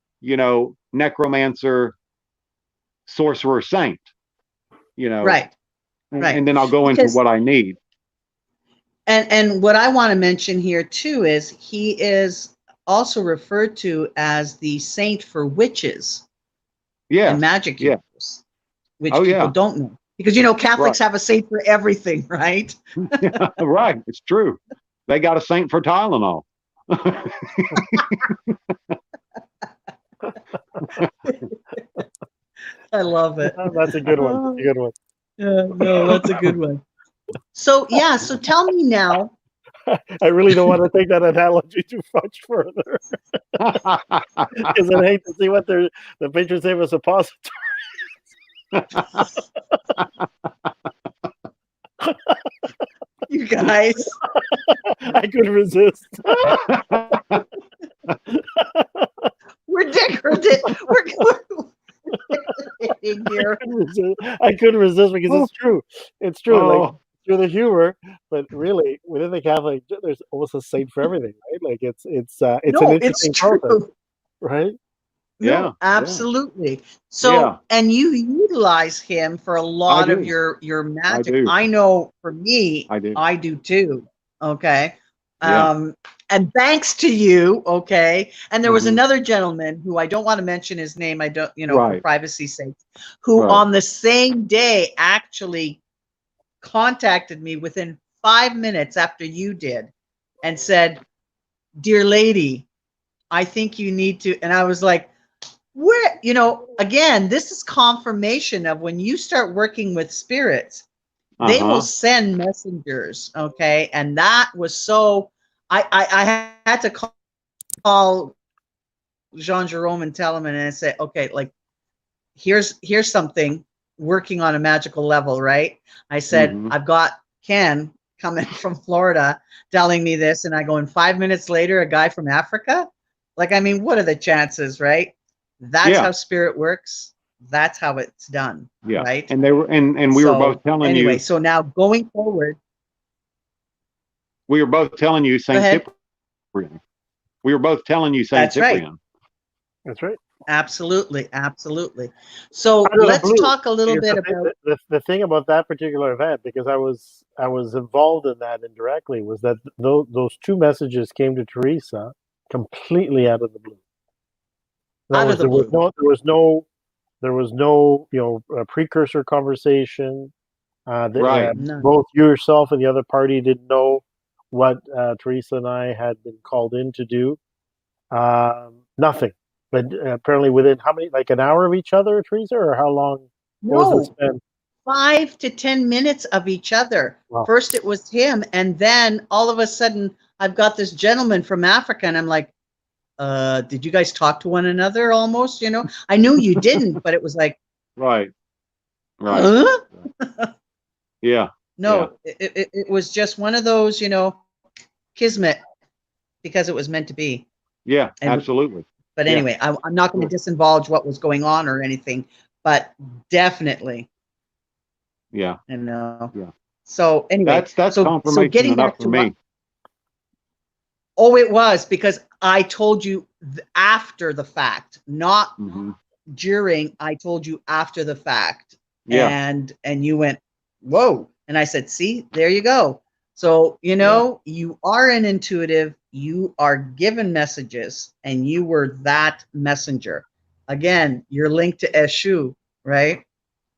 necromancer, sorcerer, saint, Right. Right. and then I'll go into Because what I need. and what I want to mention here too is he is also referred to as the saint for witches and Yes. magic Yeah. users, which Oh, people yeah. don't know. Because Right. Catholics have a saint for everything, right? Right. It's true. They got a saint for Tylenol. I love it. That's a good one. That's a good one. Yeah, no, that's a good one. So yeah, so tell me now. I really don't want to take that analogy too much further because I hate to see what the patron saint was suppository. You guys. I couldn't resist. We're decorative. We're here. I couldn't resist because it's true. It's true. Like Oh, through the humor, but really within the Catholic, there's almost a saint for everything, right? Like it's an No, it's interesting process, true. right? yeah. No, absolutely. Yeah. So, and you utilize him for a I lot of do. your I magic. do. I know for me, I do. I do too. Okay. Yeah. And thanks to you, okay. And there was Hmm. another gentleman who I don't want to mention his name, I don't, for Right. privacy's sake, who Right. on the same day actually contacted me within 5 minutes after you did and said, "Dear lady, I think you need to," and I was like, where, again, this is confirmation of when you start working with spirits, they will Uh-huh. send messengers. Okay. And that was so, I had to call Jean Jerome and tell him and I say, okay, like, here's something working on a magical level, right? I said, Hmm. I've got Ken coming from Florida telling me this. And I go, in 5 minutes later, a guy from Africa? Like, I mean, what are the chances, right? That's Yeah. how spirit works. That's how it's done, Yeah. right? And they were, and we were both So telling anyway, you, so now going forward, go Saint ahead. Cyprian. We were both telling you Saint That's right. Cyprian. That's right. Absolutely, absolutely. So Out of the let's blue. talk a little Because bit about. the thing about that particular event, because I was involved in that indirectly, was that those two messages came to Teresa completely out of the blue. In other Out of words, the blue. there was no precursor conversation. Right. None. Both you yourself and the other party didn't know what Teresa and I had been called in to do. Nothing. But apparently within how many, like an hour of each other, Teresa, or how long? What was the No, span? 5 to 10 minutes of each other. Wow. First it was him, and then all of a sudden I've got this gentleman from Africa, and I'm like, did you guys talk to one another almost? I knew you didn't, but it was like, Right. Right. huh? Yeah. No, it was just one of those, kismet because it was meant to be. Yeah, And absolutely. But Yeah. anyway, I'm not going to disindulge what was going on or anything, but definitely, Yeah. you know. Yeah. So anyway, That's so confirmation getting enough back for to me. oh, it was because I told you after the fact, not Hmm. during. I told you after the fact, Yeah. and you went, whoa, and I said, see, there you go. So you know, you are an intuitive. You are given messages, and you were that messenger. Again, you're linked to Eshu, right?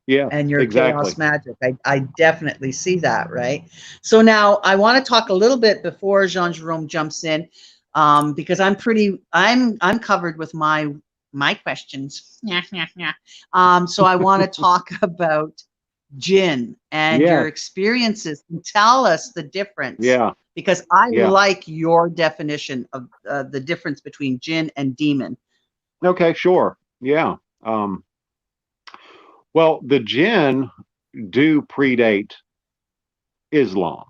Yeah. And your Exactly. chaos magic. I definitely see that, right? So now I want to talk a little bit before Jean Jerome jumps in, because I'm covered with my questions. So I want to talk about Jinn and Yeah. your experiences and tell us the difference. Yeah. Because I Yeah. like your definition of the difference between Jinn and demon. Okay. Sure. Yeah. Well, the jinn do predate Islam.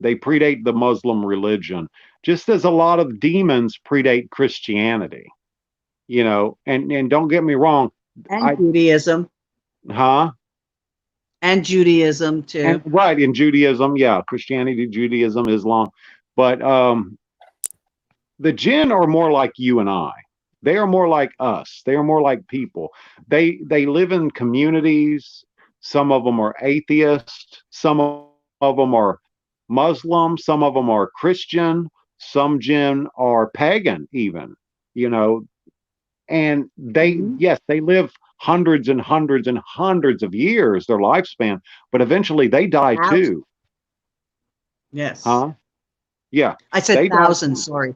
They predate the Muslim religion, just as a lot of demons predate Christianity. And don't get me wrong, And Judaism. huh? And Judaism And too. right in Judaism, yeah, Christianity, Judaism, Islam, but the jinn are more like you and I. They are more like us. They are more like people. They live in communities. Some of them are atheist. Some of them are Muslim. Some of them are Christian. Some jinn are pagan, even. You know, and yes, they live hundreds and hundreds and hundreds of years, their lifespan, but eventually they die too. Yes. Huh? Yeah. I said They die. thousands, sorry.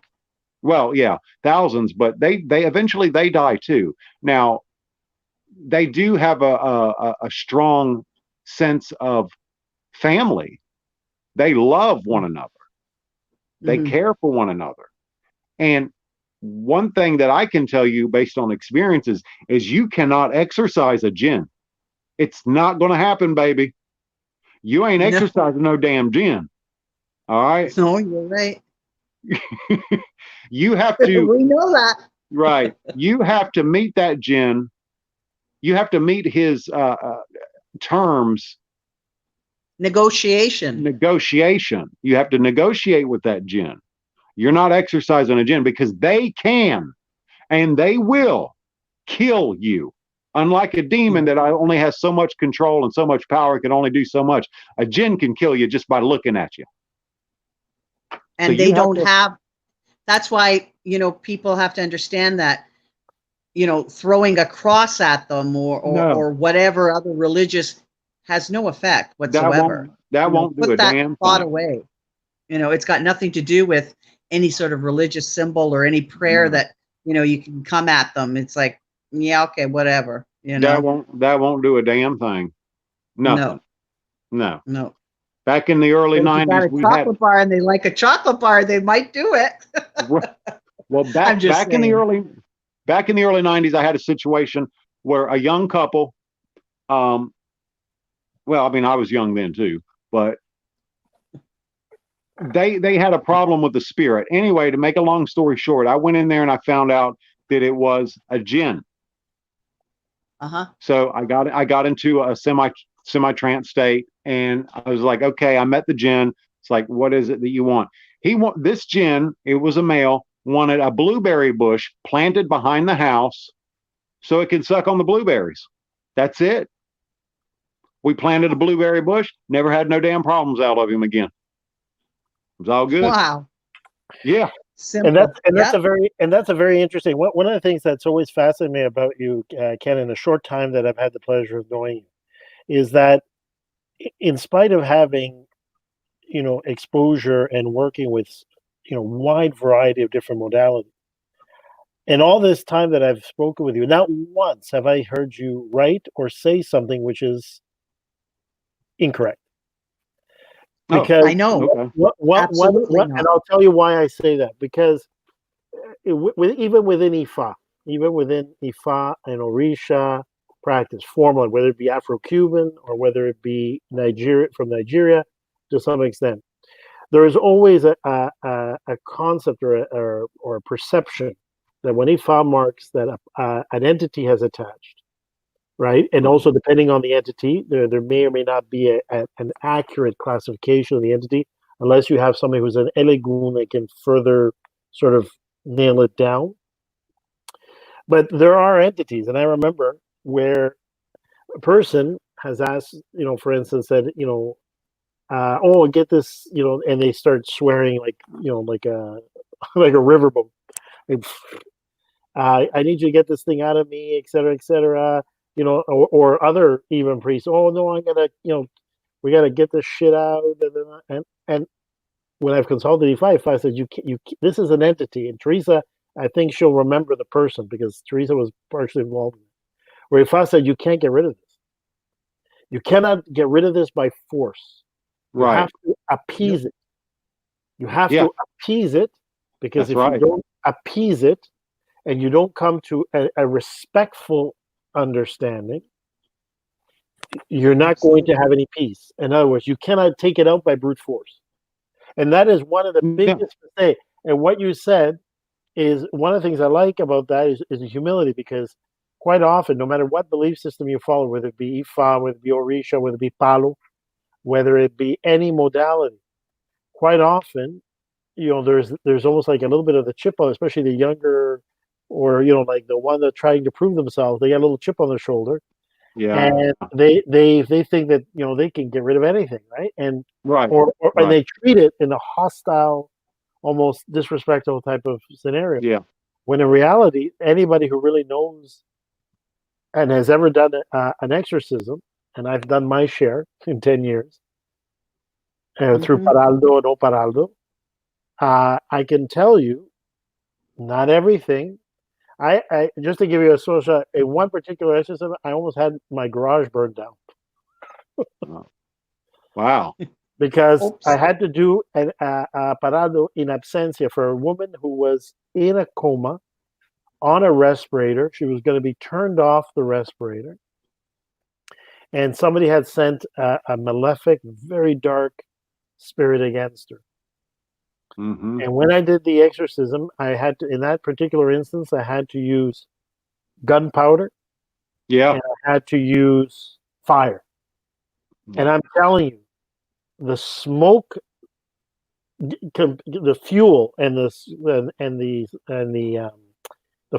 Well, yeah, thousands, but they eventually they die too. Now, they do have a strong sense of family. They love one another. They care for one another. And one thing that I can tell you based on experiences is you cannot exercise a jinn. It's not going to happen, baby. You ain't exercising no damn jinn. All right. No, you're right. You have to. We know that. Right. You have to meet that jinn. You have to meet his terms. Negotiation. You have to negotiate with that jinn. You're not exercising a jinn because they can and they will kill you. Unlike a demon that only has so much control and so much power, can only do so much. A jinn can kill you just by looking at you. And so they don't have, that's why, people have to understand that, throwing a cross at them or whatever other religious has no effect whatsoever. That won't do a damn thought thing. away. It's got nothing to do with any sort of religious symbol or any prayer that, you can come at them. It's like, yeah, okay, whatever. That won't do a damn thing. Nothing. No. Back in the early 90s, we had a chocolate bar and they like a chocolate bar, they might do it. Well, back in the early 90s, I had a situation where a young couple, well, I mean, I was young then too, but they had a problem with the spirit. Anyway, to make a long story short, I went in there and I found out that it was a jinn. So I got into a semi-trance state, and I was like, okay, I met the jinn. It's like, what is it that you want? This jinn, it was a male, wanted a blueberry bush planted behind the house so it could suck on the blueberries. That's it. We planted a blueberry bush, never had no damn problems out of him again. It was all good. Wow. Yeah. Simple. That's a very interesting one of the things that's always fascinated me about you, Ken, in the short time that I've had the pleasure of knowing you, is that in spite of having exposure and working with wide variety of different modalities, and all this time that I've spoken with you, not once have I heard you write or say something which is incorrect. Because I know. And I'll tell you why I say that. Because even within Ifa and Orisha practice, formal, whether it be Afro-Cuban or whether it be from Nigeria to some extent, there is always a concept or a perception that when Ifa marks that an entity has attached, right? And also depending on the entity, there may or may not be an accurate classification of the entity unless you have somebody who's an Lagoon that can further sort of nail it down. But there are entities, and I remember where a person has asked, for instance, said, oh, get this, and they start swearing like, like a like a riverboat. Like, I need you to get this thing out of me, et cetera, or other even priests. Oh no, I'm gonna, we gotta get this shit out, and when I've consulted Ifa said, this is an entity, and Teresa, I think she'll remember the person because Teresa was partially involved in it. Where Ifa said, you can't get rid of this. You cannot get rid of this by force. You have to appease it. You have to appease it, because if you don't appease it and you don't come to a respectful understanding, you're not going to have any peace. In other words, you cannot take it out by brute force. And that is one of the biggest mistakes. And what you said is one of the things I like about that is the humility, because quite often, no matter what belief system you follow, whether it be Ifa, whether it be Orisha, whether it be Palo, whether it be any modality, quite often, there's almost like a little bit of the chip on, especially the younger, or like the one that's trying to prove themselves. They got a little chip on their shoulder, and they think that they can get rid of anything, right? And and they treat it in a hostile, almost disrespectful type of scenario. Yeah. When in reality, anybody who really knows and has ever done an exorcism, and I've done my share in 10 years, through Paraldo and Oparaldo, I can tell you, not everything. I just to give you a social, in one particular exorcism, I almost had my garage burned down. Wow. Because I had to do a parado in absentia for a woman who was in a coma, on a respirator. She was going to be turned off the respirator. And somebody had sent a malefic, very dark spirit against her. Mm-hmm. And when I did the exorcism, I had to, in that particular instance, I had to use gunpowder. Yeah. And I had to use fire. And I'm telling you, the smoke, the fuel, and the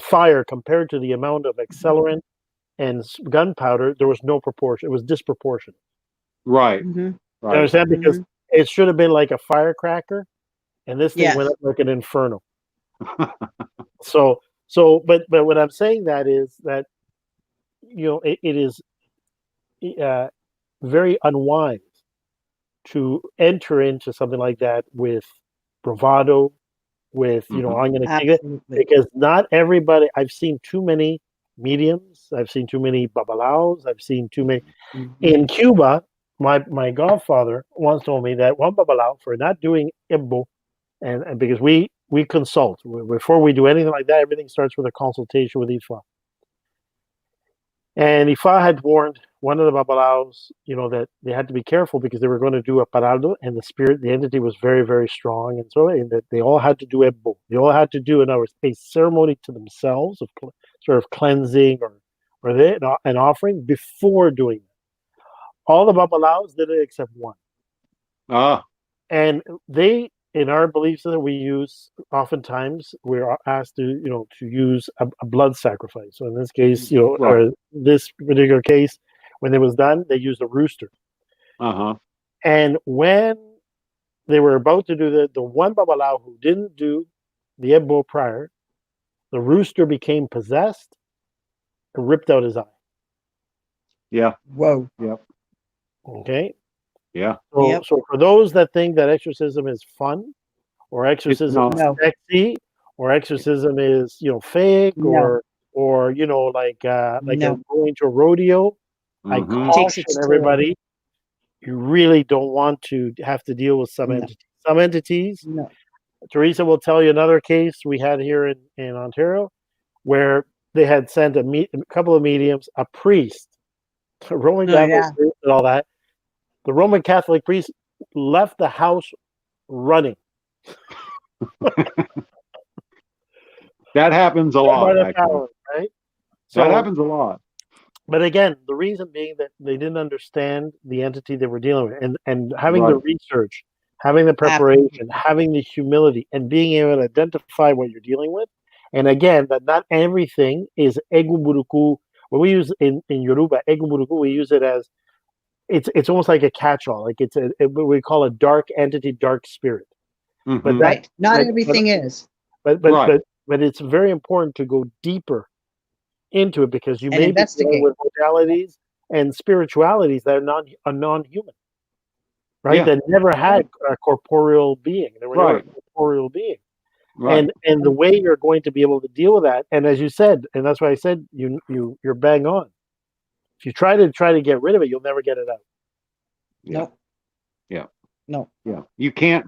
fire compared to the amount of accelerant and gunpowder, there was no proportion. It was disproportionate. Right. Mm-hmm. Right. You understand? Because it should have been like a firecracker, and this thing went up like an inferno. But what I'm saying that is that it is very unwise to enter into something like that with bravado, with I'm going to take it, because not everybody. I've seen too many mediums. I've seen too many babalaos. I've seen too many. In Cuba, my godfather once told me that one babalao, for not doing Ibbo, and because we consult before we do anything like that, everything starts with a consultation with Ifa. And Ifa had warned one of the babalaos, that they had to be careful because they were going to do a paraldo, and the entity was very, very strong, and so that they all had to do Ebbo. They all had to do, in other words, a ceremony to themselves of sort of cleansing or an offering before doing it. All the babalaos did it except one. And they, in our belief system, we use, oftentimes we're asked to use a blood sacrifice. So in this case, or this particular case, when it was done, they used a rooster. And when they were about to do the one babalao who didn't do the Ebbo prior, the rooster became possessed and ripped out his eye. Yeah. Whoa. Yep. Okay. Yeah. So for those that think that exorcism is fun, or exorcism is sexy, or exorcism is fake, or like going to a rodeo, I caution everybody: you really don't want to have to deal with some entities. Some entities. Teresa will tell you another case we had here in Ontario, where they had sent a couple of mediums, a priest, a Roman Catholic priest, and all that. The Roman Catholic priest left the house running. That happens a lot, By the actually. power, right? That happens a lot. But again, the reason being that they didn't understand the entity they were dealing with, and having the research, having the preparation, having the humility, and being able to identify what you're dealing with. And again, that not everything is eguburuku. What we use in Yoruba, eguburuku, we use it as it's almost like a catch-all. Like it's what we call a dark entity, dark spirit. Mm-hmm. But not everything is. But it's very important to go deeper into it, because you may be dealing with modalities and spiritualities that are non-human, right? Yeah. That never had a corporeal being. They were never a corporeal being. Right. And the way you're going to be able to deal with that, and as you said, and that's why I said you're bang on. If you try to get rid of it, you'll never get it out. Nope. Yeah. No. Yeah. You can't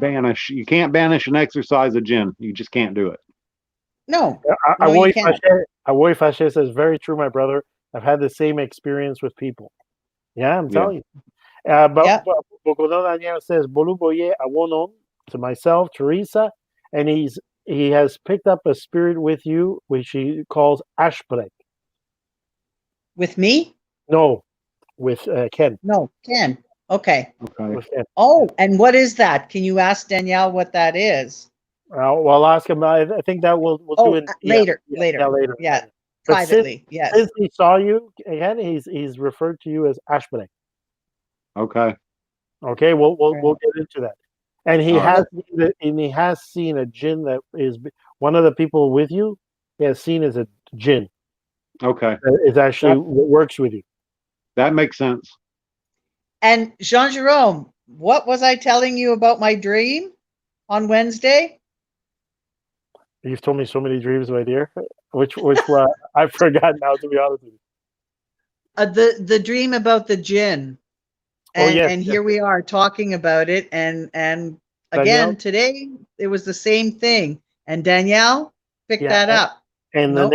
banish and exorcise a jinn. You just can't do it. No. Awoy Fashe says, very true, my brother. I've had the same experience with people. Yeah, I'm telling you. But Bokono Daniel says, Boluboye Awonon, to myself, Teresa, and he has picked up a spirit with you, which he calls Ashbrek. With me? No, with Ken. No, Ken. Okay. With Ken. Oh, and what is that? Can you ask Danielle what that is? Well, I'll ask him. I think that we'll do it later. Later. Yeah, privately. Yes. Since he saw you again, he's referred to you as Ashbrek. Okay. Okay. We'll get into that. And he has seen a jinn that is one of the people with you. He has seen as a jinn. Okay. Is actually works with you. That makes sense. And Jean Jerome, what was I telling you about my dream on Wednesday? You've told me so many dreams, my dear. Which one? I forgot now, to be honest with you. The dream about the jinn. And here we are talking about it. And again, today it was the same thing. And Danielle picked that up. And the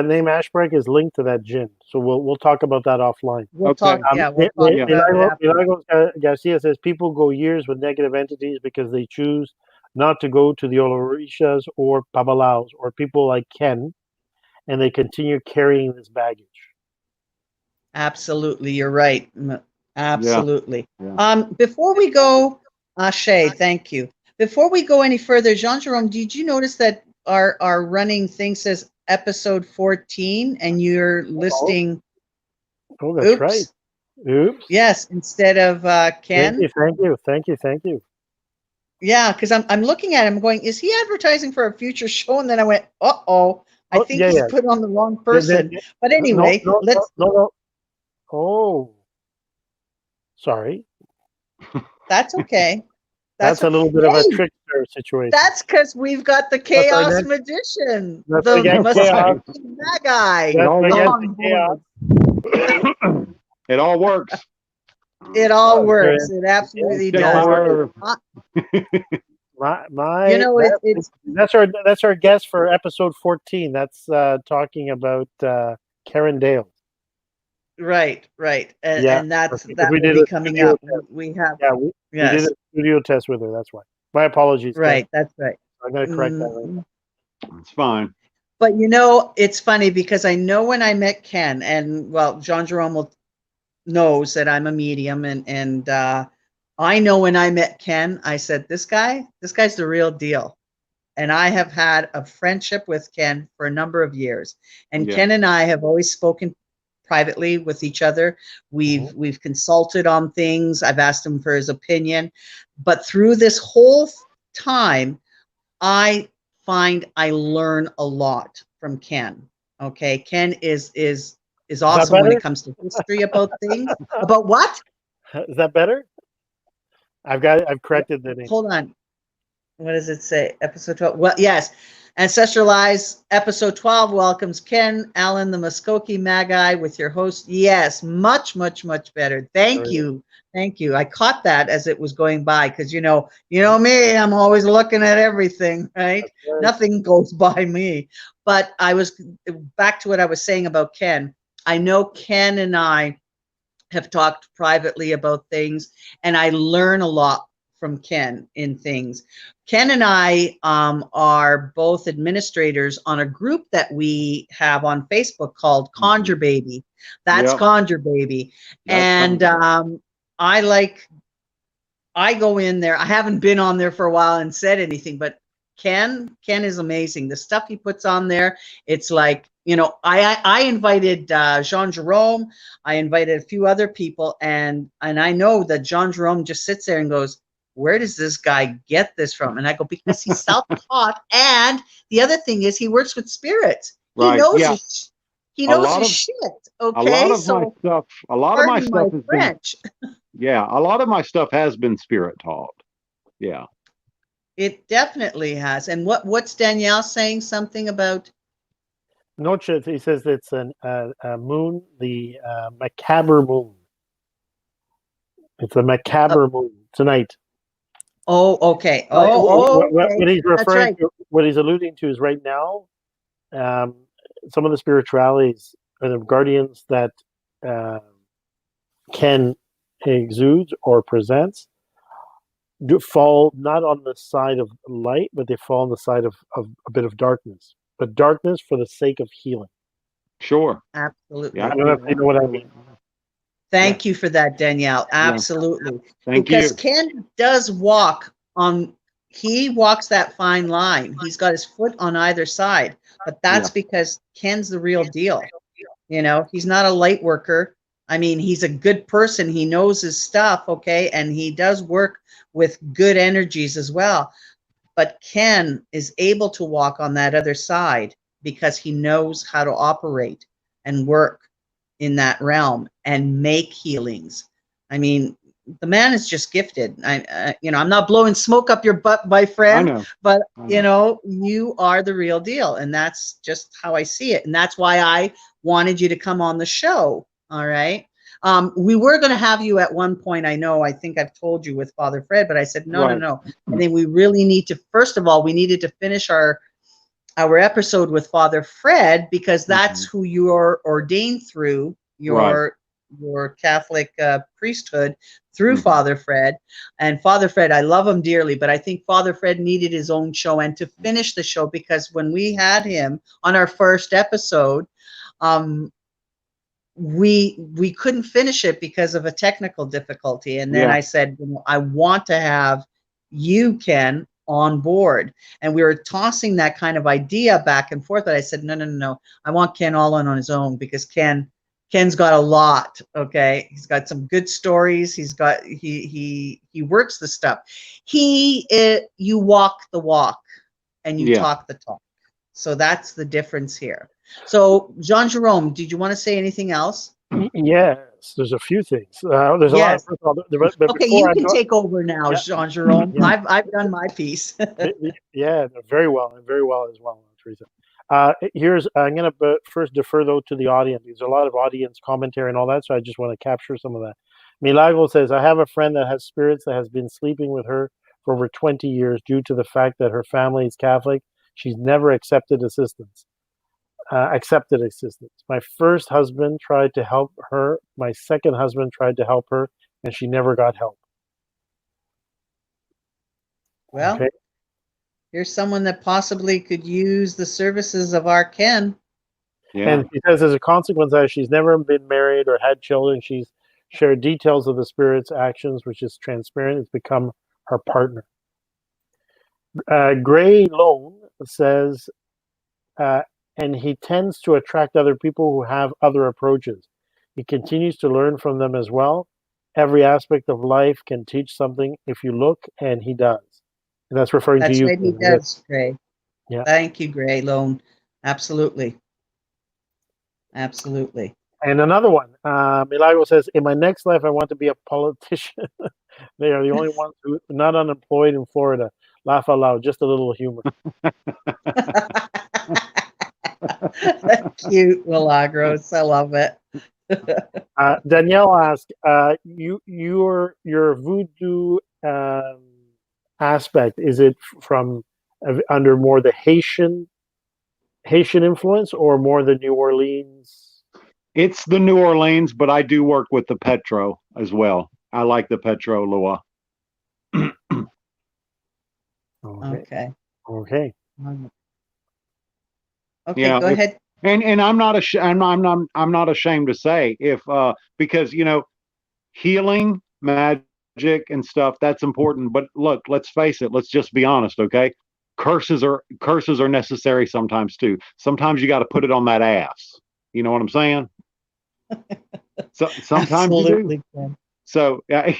name Ashbrek is linked to that jinn. So we'll talk about that offline. We'll talk. We'll talk about Milagros Garcia says people go years with negative entities because they choose not to go to the Olorishas or Babalaos or people like Ken, and they continue carrying this baggage. Absolutely, you're right. Absolutely. Yeah. Before we go, Shay, thank you. Before we go any further, Jean Jerome, did you notice that our running thing says episode 14, and you're listing? Oh, that's right. Oops. Yes, instead of Ken. Thank you. Yeah, because I'm looking at him going, is he advertising for a future show? And then I went, I think he's put on the wrong person. But anyway, let's. No. Oh, sorry. That's okay. That's a little bit of a trickster situation. That's because we've got the chaos magician, the Muskogee Magi. It all works. It all works. It absolutely does. That's our guest for episode 14. That's talking about Karen Dale. Right, and that will be coming up. We did a studio test with her. That's why. My apologies. Right, that's right. I'm going to correct that right now. It's fine. But it's funny because I know when I met Ken, and Jean Jerome knows that I'm a medium, and I know when I met Ken, I said, this guy's the real deal. And I have had a friendship with Ken for a number of years. And Ken and I have always spoken privately with each other. We've consulted on things. I've asked him for his opinion. But through this whole time, I find I learn a lot from Ken. Okay. Ken is awesome when it comes to history about things. About what? Is that better? I've corrected the name. Hold on. What does it say? Episode 12. Well, yes. Ancestral Lies, episode 12 welcomes Ken Allen, the Muskogee Magi, with your host. Yes, much, much, much better. Thank you. I caught that as it was going by because you know me, I'm always looking at everything, right? Nothing goes by me. But I was back to what I was saying about Ken. I know Ken and I have talked privately about things, and I learn a lot from Ken in things. Ken and I are both administrators on a group that we have on Facebook called Conjure Baby. That's Yep. Conjure Baby. That's And I go in there. I haven't been on there for a while and said anything, but Ken is amazing. The stuff he puts on there, it's like, you know, I invited Jean Jerome. I invited a few other people, and I know that Jean Jerome just sits there and goes, where does this guy get this from? And I go, because he's self-taught. And the other thing is he works with spirits. Right. He knows Yeah. he knows his shit. Okay. A lot of my stuff has French. been, yeah, a lot of my stuff has been spirit taught. Yeah. It definitely has. And what's Danielle saying something about? Noche, he says it's a moon, the macabre moon. It's a macabre moon tonight. Oh, okay. What he's referring right. to, what he's alluding to is right now, some of the spiritualities or the guardians that Ken exudes or presents do fall not on the side of light, but they fall on the side of a bit of darkness. But darkness for the sake of healing. Sure. Absolutely. Yeah, I don't know if you know what I mean. Thank you for that, Danielle. Absolutely. Thank because you. Ken does walk he walks that fine line. He's got his foot on either side, but that's because Ken's the real deal. You know, he's not a light worker. I mean, he's a good person. He knows his stuff, okay? And he does work with good energies as well. But Ken is able to walk on that other side because he knows how to operate and work in that realm and make healings. I mean, the man is just gifted. I'm not blowing smoke up your butt, my friend, I know. but you know, you are the real deal. And that's just how I see it. And that's why I wanted you to come on the show. All right. We were going to have you at one point. I think I've told you with Father Fred, but I said, no. I think we really need to, first of all, we needed to finish our episode with Father Fred, because that's who you're ordained through your Catholic priesthood through Father Fred. And Father Fred, I love him dearly, but I think Father Fred needed his own show and to finish the show, because when we had him on our first episode, we couldn't finish it because of a technical difficulty. And then I said, I want to have you, Ken, on board. And we were tossing that kind of idea back and forth. But I said, no. I want Ken all in on his own, because Ken's got a lot. Okay. He's got some good stories. He's got, he works the stuff. You walk the walk and you talk the talk. So that's the difference here. So, Jean Jerome, did you want to say anything else? Yes, there's a few things. There's a lot. But okay, you can take over now, Jean Jerome. Yeah. I've done my piece. Yeah, very well as well, Teresa. I'm going to first defer though to the audience. There's a lot of audience commentary and all that, so I just want to capture some of that. Milagro says, I have a friend that has spirits that has been sleeping with her for over 20 years due to the fact that her family is Catholic. She's never accepted assistance. My first husband tried to help her. My second husband tried to help her, and she never got help. Well, here's someone that possibly could use the services of our Ken. Yeah. And she says, as a consequence of that, she's never been married or had children. She's shared details of the spirit's actions, which is transparent. It's become her partner. Gray Lone says, and he tends to attract other people who have other approaches. He continues to learn from them as well. Every aspect of life can teach something if you look, and he does. And that's referring to you. That's right, he does, Gray. Yeah. Thank you, Gray Lone. Absolutely. Absolutely. And another one, Milagro says, in my next life, I want to be a politician. They are the only ones who are not unemployed in Florida. Laugh out loud, just a little humor. Cute, Milagros. I love it. Danielle asked, your voodoo aspect, is it from under more the Haitian influence or more the New Orleans? It's the New Orleans, but I do work with the Petro as well. I like the Petro Lua. Okay. Okay. Okay, Yeah, go ahead. and I'm not ashamed to say if because healing, magic, and stuff, that's important. But look, let's face it. Let's just be honest, okay? Curses are necessary sometimes too. Sometimes you got to put it on that ass. You know what I'm saying? So sometimes you do. Absolutely, Ken. So I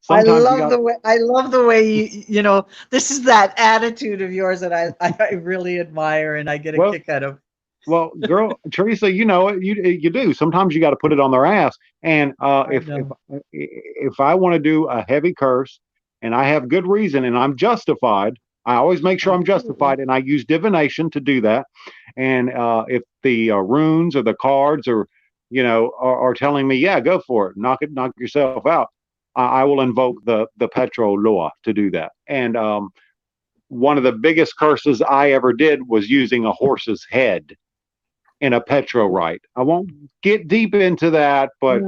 sometimes you love got. the way you this is that attitude of yours that I really admire and I get a Well, kick out of. well, girl, Teresa, you know it. You do. Sometimes you got to put it on their ass. And I if know. if I want to do a heavy curse, and I have good reason, and I'm justified, I always make sure I'm justified, and I use divination to do that. And if the runes or the cards are telling me, yeah, go for it, knock yourself out, I will invoke the Petro Loa to do that. And one of the biggest curses I ever did was using a horse's head in a Petro rite. I won't get deep into that, but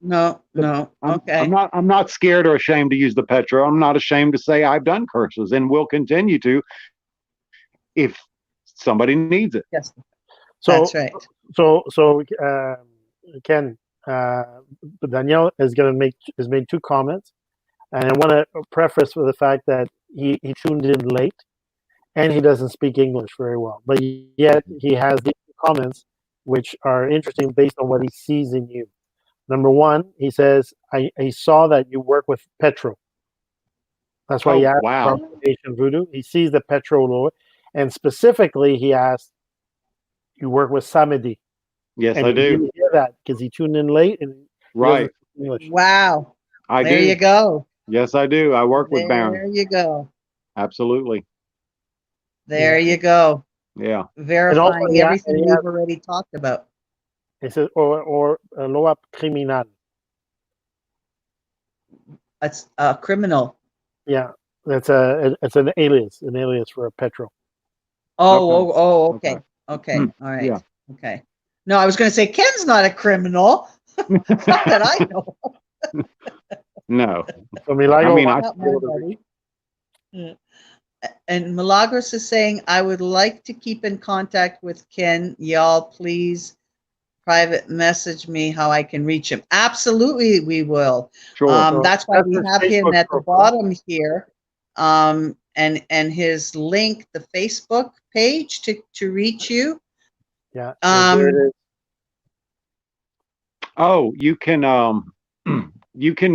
No. Okay. I'm not scared or ashamed to use the Petro. I'm not ashamed to say I've done curses and will continue to if somebody needs it. Yes, So, that's right. so Ken, Danielle has made two comments, and I want to preface with the fact that he tuned in late, and he doesn't speak English very well, but yet he has these comments which are interesting based on what he sees in you. Number one, he says, I saw that you work with Petro. That's why he asked wow. about Asian voodoo. He sees the Petro Lord, and specifically he asked, you work with Samedi. Yes, And I he do. didn't hear that because he tuned in late and he doesn't Right. speak English. Wow. I There do. you go. Yes, I do. I work with There Baron. you go. Absolutely. There Yeah. you go. Yeah. Verifying he everything he we've asked- already talked about. He says, or Loa Criminal. It's a criminal. Yeah, it's an alias for a Petro. Okay. Okay. Mm, All right. yeah. Okay. No, I was going to say Ken's not a criminal. Not that I know. No. So Milagro, I mean, Not my buddy. Yeah. And Milagros is saying, I would like to keep in contact with Ken. Y'all, please private message me how I can reach him. Absolutely, we will. Sure. That's why we his have him Facebook at the profile. bottom here. And his link, the Facebook page to reach you. Yeah, and here it is. Oh, you can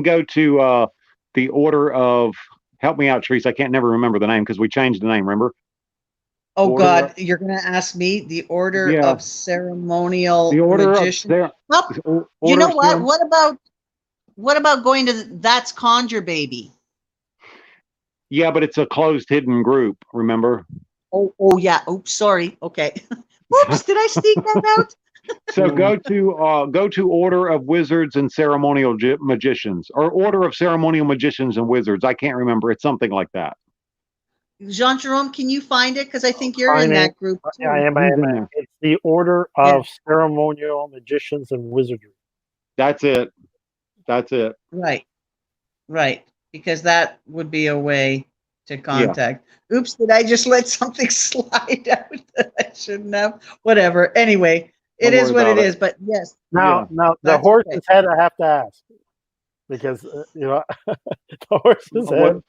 go to the order of, help me out, Teresa. I can't never remember the name because we changed the name, remember? Oh Order God, of- you're gonna ask me the order Yeah. of ceremonial The order magician. of Oh, you order know of what? cerem- What about going to that's Conjure Baby? Yeah, but it's a closed hidden group, remember? Oh yeah. Oops, sorry. Okay. Oops, did I sneak that out? So go to Order of Wizards and Ceremonial Magicians, or Order of Ceremonial Magicians and Wizards. I can't remember. It's something like that. Jean Jerome, can you find it? Because I think you're in that group too. Yeah, I am. It's the Order of Ceremonial Magicians and Wizardry. That's it. Right. Because that would be a way to contact. Oops, did I just let something slide out that I shouldn't have? Whatever. Anyway, it is what it is. But yes. Now the that's horse's okay. head, I have to ask, because the horse's head.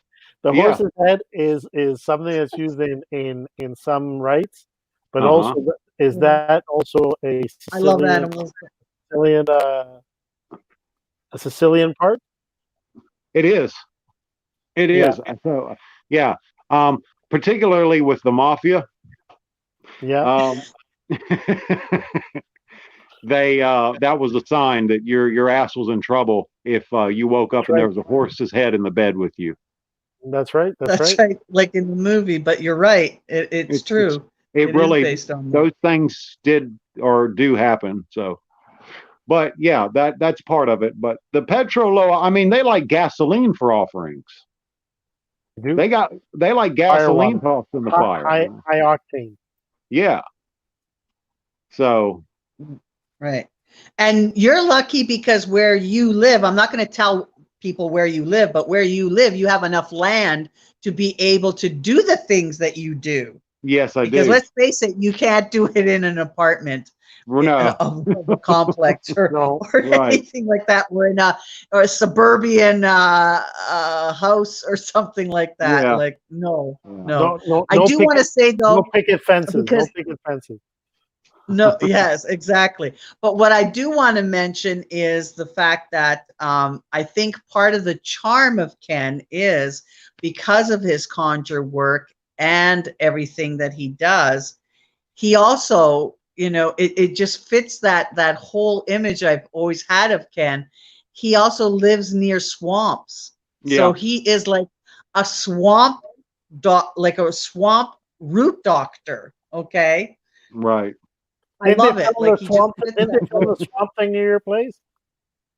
The horse's head is something that's used in some rites, but also is that also a Sicilian, I love animals. A Sicilian part? It is. It is. So yeah. Particularly with the mafia. Yeah. They that was a sign that your ass was in trouble if you woke up and there was a horse's head in the bed with you. That's right. That's right. Like in the movie, but you're right. It's true. It really is based on those things did or do happen. So, but yeah, that's part of it. But the Petrolo, I mean, they like gasoline for offerings. They like gasoline tossed in the fire. High octane. Yeah. So. Right. And you're lucky because where you live, I'm not going to tell people where you live, but where you live, you have enough land to be able to do the things that you do. Yes, I Because do. let's face it, you can't do it in an apartment No. of a complex or, No, or right. anything like that. We're in a suburban house or something like that. Yeah. Like, no. no, I do want to say though, no picket fences. because No picket fences. no, yes, exactly. But what I do want to mention is the fact that I think part of the charm of Ken is because of his conjure work and everything that he does, he also, it just fits that whole image I've always had of Ken. He also lives near swamps. So Yeah. he is like a swamp like a swamp root doctor. Okay. Right. I love it. Like he just fits Didn't they that film role. the swamp thing near your place?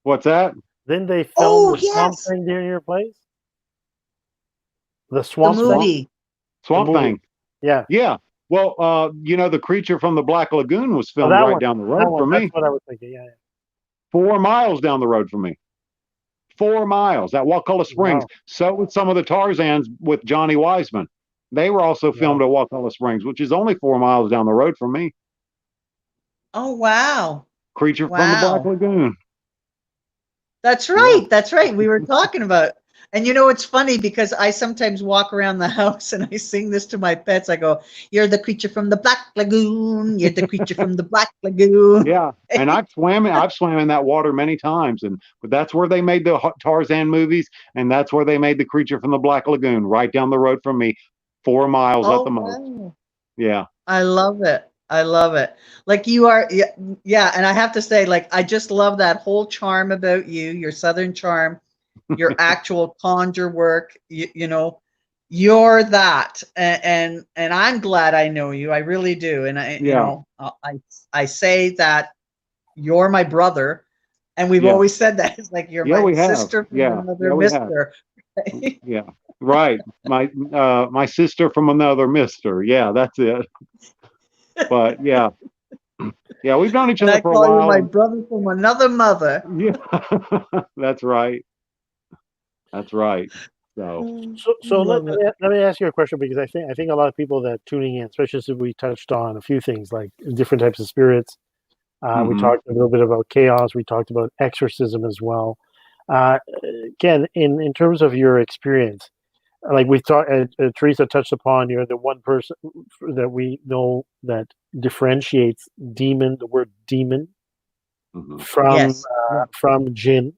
What's that? Didn't they film Oh, the swamp yes. thing near your place? The The swamp thing? movie. Swamp movie. Thing. Yeah. Yeah. Well, the creature from the Black Lagoon was Oh, filmed that right one. down the That road one. from That's me. what I was thinking. Yeah. 4 miles down the road from me. 4 miles at Wakulla Springs. Wow. So with some of the Tarzans with Johnny Wiseman. They were also filmed Wow. at Wakulla Springs, which is only 4 miles down the road from me. Oh, wow. Creature from the Black Wow. Lagoon. That's right. That's right. We were talking about. And it's funny because I sometimes walk around the house and I sing this to my pets. I go, "You're the creature from the Black Lagoon. You're the creature from the Black Lagoon." Yeah, and I've swam in that water many times, but that's where they made the Tarzan movies, and that's where they made the creature from the Black Lagoon, right down the road from me, 4 miles at Oh, the most. wow. Yeah, I love it. I love it. Like you are, yeah. And I have to say, like, I just love that whole charm about you, your Southern charm, your actual conjure work. You're that, and I'm glad I know you. I really do. And yeah, I say that you're my brother, and we've yeah, always said that. It's like you're yeah. my We have, sister from yeah, another we have, mister. yeah. Right, my sister from another mister. Yeah, that's it. But yeah, yeah, we've known each And other I for a call you while, my and brother from another mother. yeah, that's right. That's right. So So let, Love it. let me ask you a question, because I think a lot of people that are tuning in, especially since we touched on a few things like different types of spirits. We mhm. talked a little bit about chaos. We talked about exorcism as well. Uh, Ken, in terms of your experience, like we talked, Teresa touched upon, you're the one person that we know that differentiates the word demon Mhm. from Yes. Yeah. from jinn.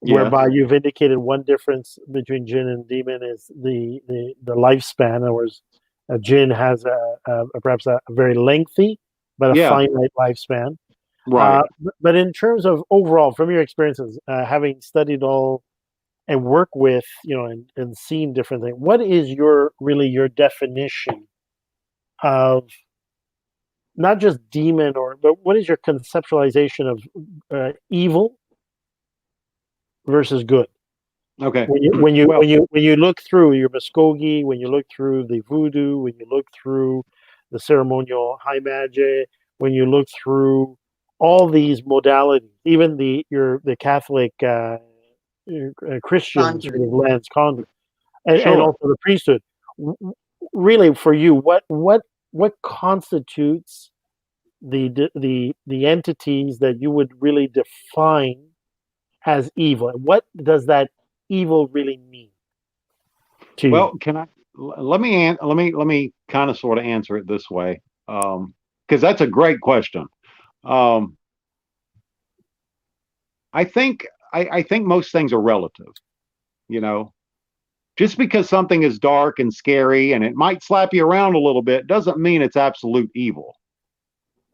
Yes. Whereby you've indicated one difference between jinn and demon is the lifespan. In other words, a jinn has perhaps a very lengthy but a Yeah. finite lifespan. Right. But in terms of overall, from your experiences, having studied all and work with, and seen different things, what is your definition of not just demon, but what is your conceptualization of evil versus good? Okay. Well, When you look through your Muskogee, when you look through the Voodoo, when you look through the ceremonial high magic, when you look through all these modalities, even the Catholic Christian sort Conjure. of lens conduit, and sure. also the priesthood. Really, for you, what constitutes the entities that you would really define as evil? What does that evil really mean to you? Well, let me kind of sort of answer it this way, because that's a great question. Um, I think most things are relative. You know, just because something is dark and scary and it might slap you around a little bit doesn't mean it's absolute evil.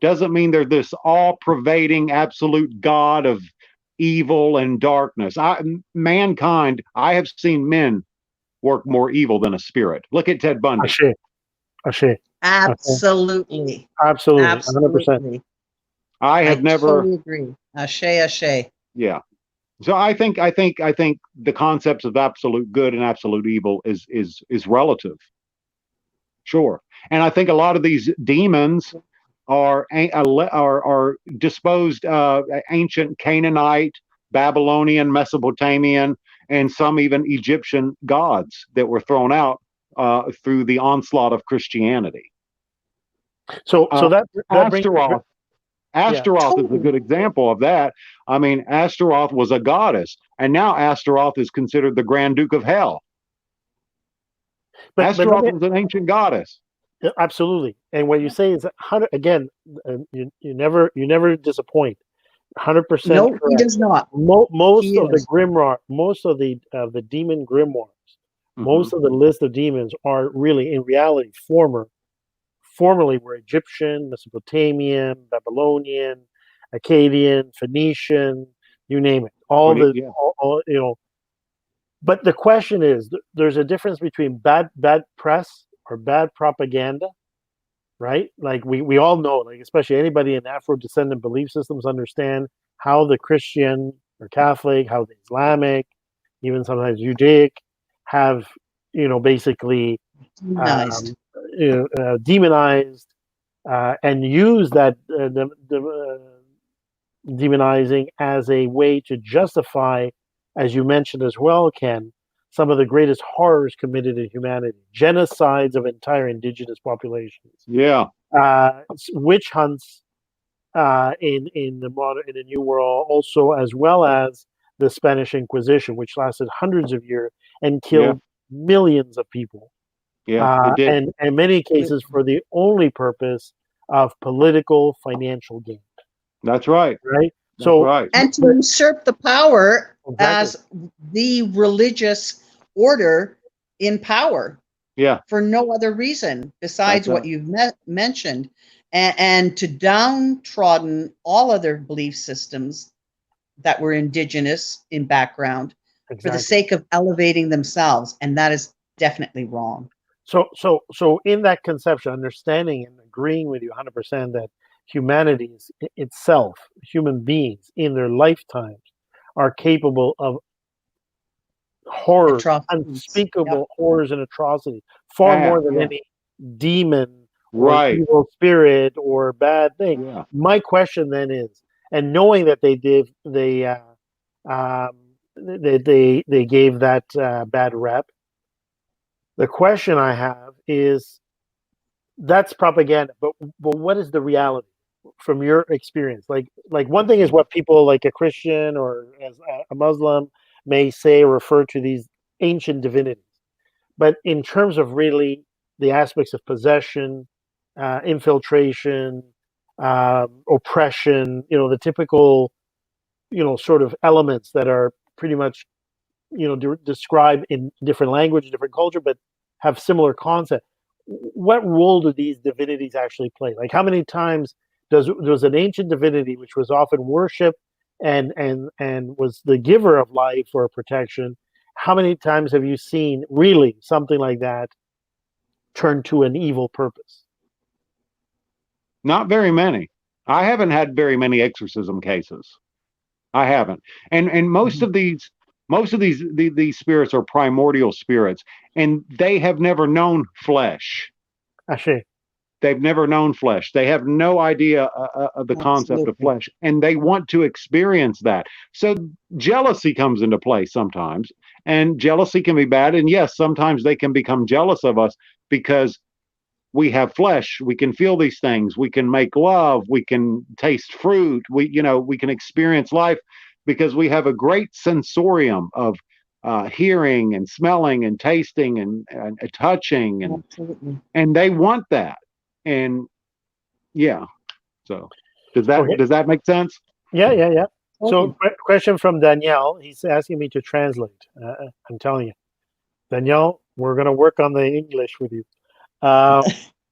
Doesn't mean they're this all-pervading absolute God of evil and darkness. Mankind, I have seen men work more evil than a spirit. Look at Ted Bundy. Ashe, ashe, Absolutely. absolutely, 100%. Absolutely. I I have never, totally agree. Ashe, ashe. yeah. So I think the concepts of absolute good and absolute evil is relative. Sure. And I think a lot of these demons are disposed ancient Canaanite, Babylonian, Mesopotamian, and some even Egyptian gods that were thrown out through the onslaught of Christianity. So that brings Astaroth. Astaroth is a good example of that. I mean, Astaroth was a goddess, and now Astaroth is considered the Grand Duke of Hell. Astaroth was an ancient goddess. Absolutely, and what you say is 100 again. You never disappoint. 100%. No, he does not. Most of the grimoire, most of the demon grimoires, most of the list of demons are really, in reality, formerly were Egyptian, Mesopotamian, Babylonian, Akkadian, Phoenician, you name it. All you know. But the question is, there's a difference between bad press or bad propaganda, right? Like we all know, like especially anybody in Afro-descendant belief systems understand how the Christian or Catholic, how the Islamic, even sometimes Judaic, have basically demonized and use that demonizing as a way to justify, as you mentioned as well, Ken, some of the greatest horrors committed in humanity, genocides of entire indigenous populations. Yeah. Witch hunts in the New World, also, as well as the Spanish Inquisition, which lasted hundreds of years and killed millions of people. Yeah, it did. And in many cases for the only purpose of political, financial gain. That's right. Right? That's right. And to usurp the power as the religious order in power. Yeah. For no other reason besides what you've mentioned. And to downtrodden all other belief systems that were indigenous in background for the sake of elevating themselves. And that is definitely wrong. So in that conception, understanding and agreeing with you 100% that humanity itself, human beings in their lifetimes, are capable of horrors, unspeakable horrors and atrocities, far more than any demon or evil spirit or bad thing. Yeah. My question then is, and knowing that they gave that bad rep, the question I have is, that's propaganda, but what is the reality from your experience? Like one thing is what people like a Christian or as a Muslim may say or refer to these ancient divinities, but in terms of really the aspects of possession, infiltration, oppression, the typical, sort of elements that are pretty much described in different language, different culture, but have similar concept. What role do these divinities actually play? Like, how many times does an ancient divinity, which was often worshipped and was the giver of life or protection, how many times have you seen really something like that turn to an evil purpose? Not very many. I haven't had very many exorcism cases. I haven't. And most of these spirits are primordial spirits, and they have never known flesh. Actually, they've never known flesh. They have no idea of the concept of flesh, and they want to experience that. So jealousy comes into play sometimes, and jealousy can be bad. And yes, sometimes they can become jealous of us because we have flesh. We can feel these things. We can make love. We can taste fruit. We can experience life because we have a great sensorium of hearing and smelling and tasting and touching, and they want that. And yeah, so does that make sense? Yeah. So question from Danielle. He's asking me to translate. I'm telling you, Danielle, we're going to work on the English with you.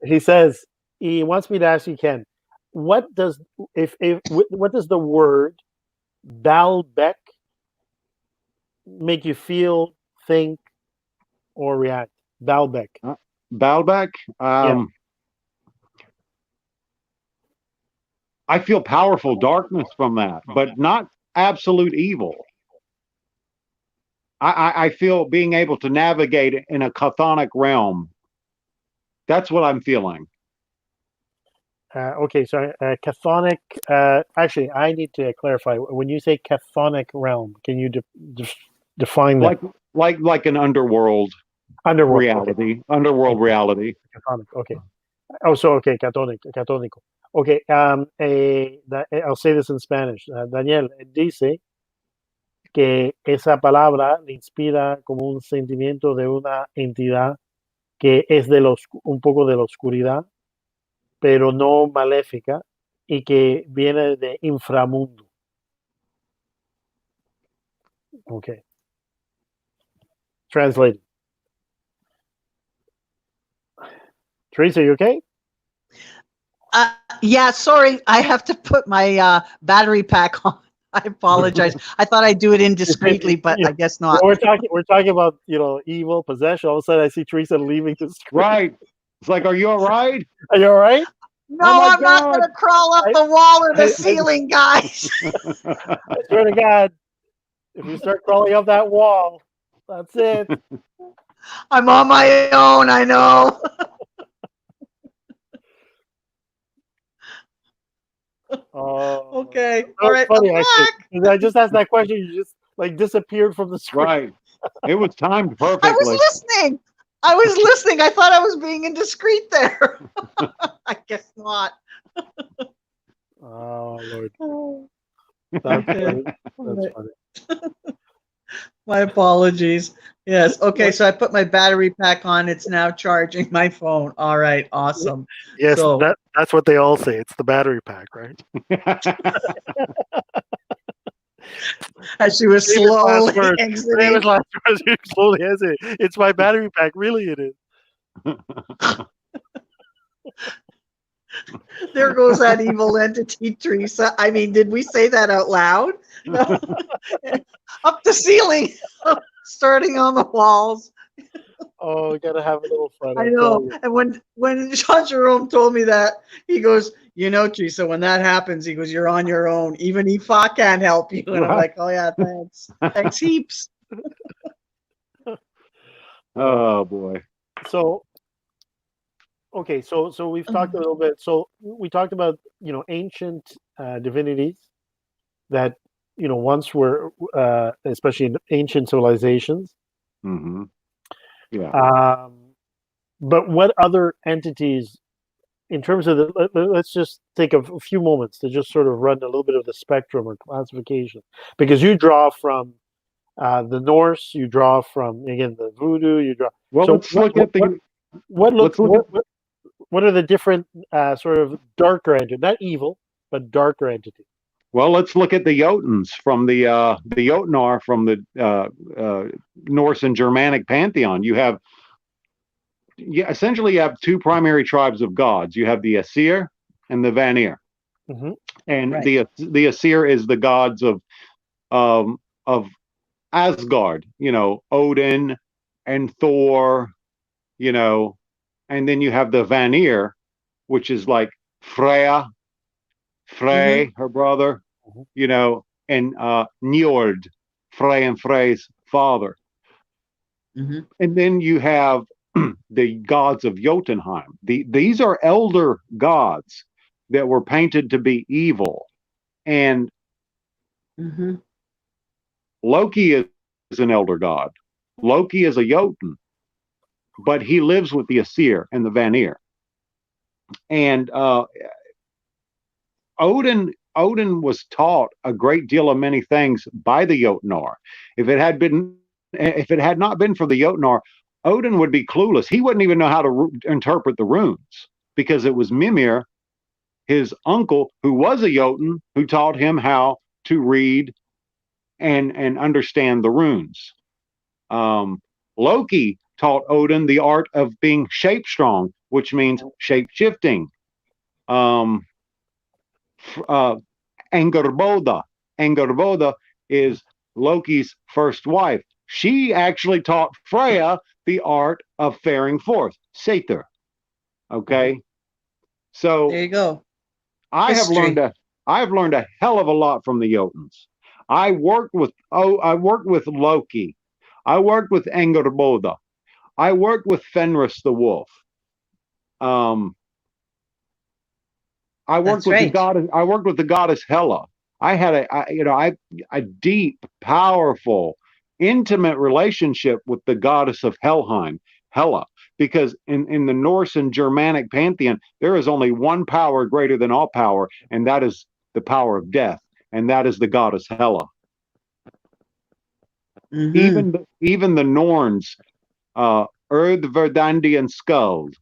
He says he wants me to ask you, Ken, what does the word Baalbek make you feel, think, or react? Baalbek. Baalbek. I feel powerful darkness from that, but not absolute evil. I feel being able to navigate in a chthonic realm. That's what I'm feeling. Okay, so chthonic. Actually, I need to clarify. When you say chthonic realm, can you define that? Like an underworld Underworld. reality. Okay. Underworld reality. Chthonic. Okay. Oh, so okay, catónico. Okay. I'll say this in Spanish. Daniel dice que esa palabra le inspira como un sentimiento de una entidad que es un poco de la oscuridad, pero no maléfica, y que viene de inframundo. Okay. Translated. Teresa, you okay? Yeah, sorry. I have to put my battery pack on. I apologize. I thought I'd do it indiscreetly, but I guess not. We're talking about, evil possession. All of a sudden I see Teresa leaving the screen. Right. It's like, are you all right? Are you all right? No, Oh my I'm not God. going to crawl up the wall or the ceiling, guys. I swear to God, if you start crawling up that wall, that's it. I'm on my own, I know. Oh, Okay. that All was right. funny, I'm actually. back. 'Cause I just asked that question, you just disappeared from the screen. Right. It was timed I perfectly. was listening. I thought I was being indiscreet there. I guess not. Oh Lord, Oh, that's okay. funny. That's funny. My apologies. Yes. Okay. So I put my battery pack on. It's now charging my phone. All right. Awesome. Yes, So that's what they all say. It's the battery pack, right? as she was Famous last slowly words. exiting, Famous last words. You slowly hesitate. It's my battery pack. Really, it is. there goes that evil entity, Teresa. I mean, did we say that out loud? No. Up the ceiling, starting on the walls. Oh, we gotta have a little fun. I I know. tell you. And when Jean Jerome told me that, he goes, Teresa, when that happens, he goes, you're on your own. Even Ifa can't help you. And I'm like, oh yeah, thanks. Thanks heaps. Oh boy. So, okay, so we've talked a little bit. So we talked about ancient divinities that once were especially in ancient civilizations. Hmm. Yeah. But what other entities, in terms of let's just take a few moments to just sort of run a little bit of the spectrum or classification, because you draw from the Norse, you draw from again the Voodoo, you draw. Well, So let's look at the. what are the different sort of darker entities, not evil, but darker entities? Well, let's look at the Jotuns from the Jotnar from the Norse and Germanic pantheon. Essentially you have two primary tribes of gods. You have the Seiðr and the Vanir. Mm-hmm. And Right. the Seiðr is the gods of Asgard, Odin and Thor, and then you have the Vanir, which is like Freya, Frey, her brother, and Njord, Frey and Frey's father. Mm-hmm. And then you have the gods of Jotunheim. These are elder gods that were painted to be evil. And Mm-hmm. Loki is an elder god. Loki is a Jotun, but he lives with the Seiðr and the Vanir. And Odin was taught a great deal of many things by the Jotnar. If it had not been for the Jotnar, Odin would be clueless. He wouldn't even know how to interpret the runes, because it was Mimir, his uncle, who was a Jotun, who taught him how to read and understand the runes. Loki taught Odin the art of being shape strong, which means shape shifting. Angerboda is Loki's first wife. She actually taught Freya the art of faring forth, Seiðr. Okay, so There you go. I have History. learned a hell of a lot from the Jotuns. I worked with Loki. I worked with Angerboda. I worked with Fenris the wolf. I worked That's with the right. goddess. I worked with the goddess Hela. I had a deep, powerful, intimate relationship with the goddess of Helheim, Hela, because in the Norse and Germanic pantheon, there is only one power greater than all power, and that is the power of death, and that is the goddess Hela. Mm-hmm. Even the Norns, Erd Verdandi and Skuld,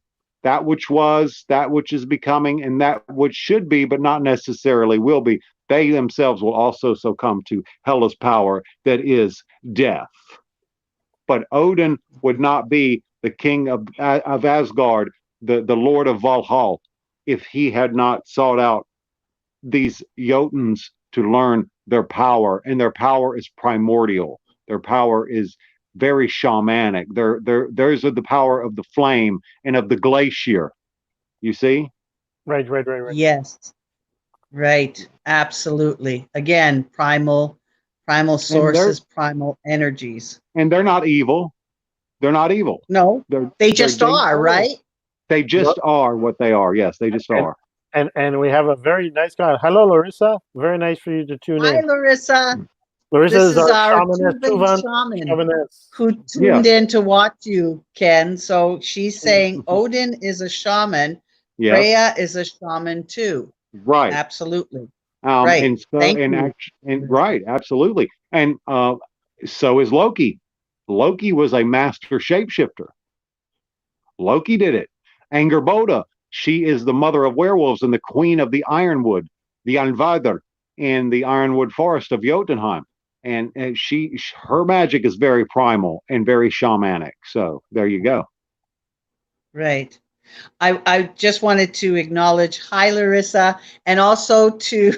that which was, that which is becoming, and that which should be, but not necessarily will be. They themselves will also succumb to Hela's power that is death. But Odin would not be the king of Asgard, the Lord of Valhalla, if he had not sought out these Jotuns to learn their power, and their power is primordial. Their power is very shamanic. Theirs are the power of the flame and of the glacier. You see? Right. Yes. Right. Absolutely. Again, primal And sources, primal energies. they're not evil. They're not evil. No, they just are, right? They just are what they are. Yes, they just are. And we have a very nice guy. Hello, Larissa. Very nice for you to tune Hi, in. Larissa. Larissa This is is our shamaness, Tuvan Tuvan shaman shamaness. who tuned in to watch you, Ken. So she's saying Odin is a shaman. Yes. Freya is a shaman too. Right. Absolutely. Right. And so, Thank you. right, absolutely. And so is Loki. Loki was a master shapeshifter. Loki did it. Angerboda, she is the mother of werewolves and the queen of the Ironwood, the Anvadr, in the Ironwood forest of Jotunheim. And her magic is very primal and very shamanic. So there you go. Right. I just wanted to acknowledge hi, Larissa, and also to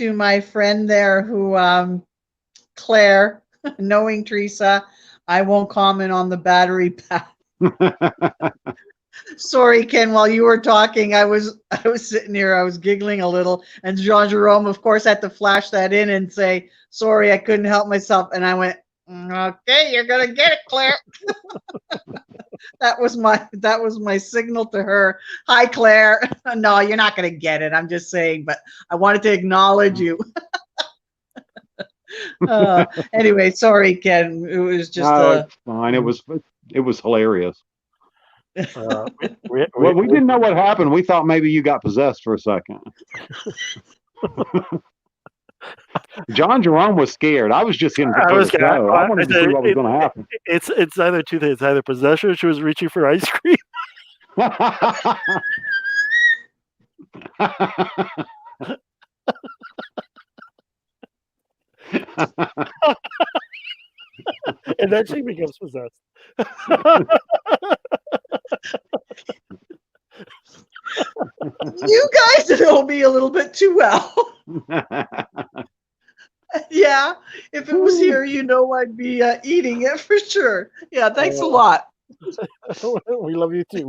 my friend there who Claire, knowing Teresa, I won't comment on the battery pack. Sorry, Ken, while you were talking, I was sitting here, I was giggling a little, and Jean Jerome, of course, had to flash that in and say, sorry, I couldn't help myself. And I went, okay, you're gonna get it, Claire. That was my signal to her. Hi, Claire. No, you're not gonna get it. I'm just saying, but I wanted to acknowledge you. Anyway, sorry, Ken. It was just it's fine. It was hilarious. We didn't know what happened. We thought maybe you got possessed for a second. John Jerome was scared. I was just in for the show. I wanted to see what was going to happen. It's either two things. It's either possession or she was reaching for ice cream. And then she becomes possessed. You guys know me a little bit too well. Yeah, if it was here, I'd be eating it for sure. Yeah, thanks a lot. We love you too.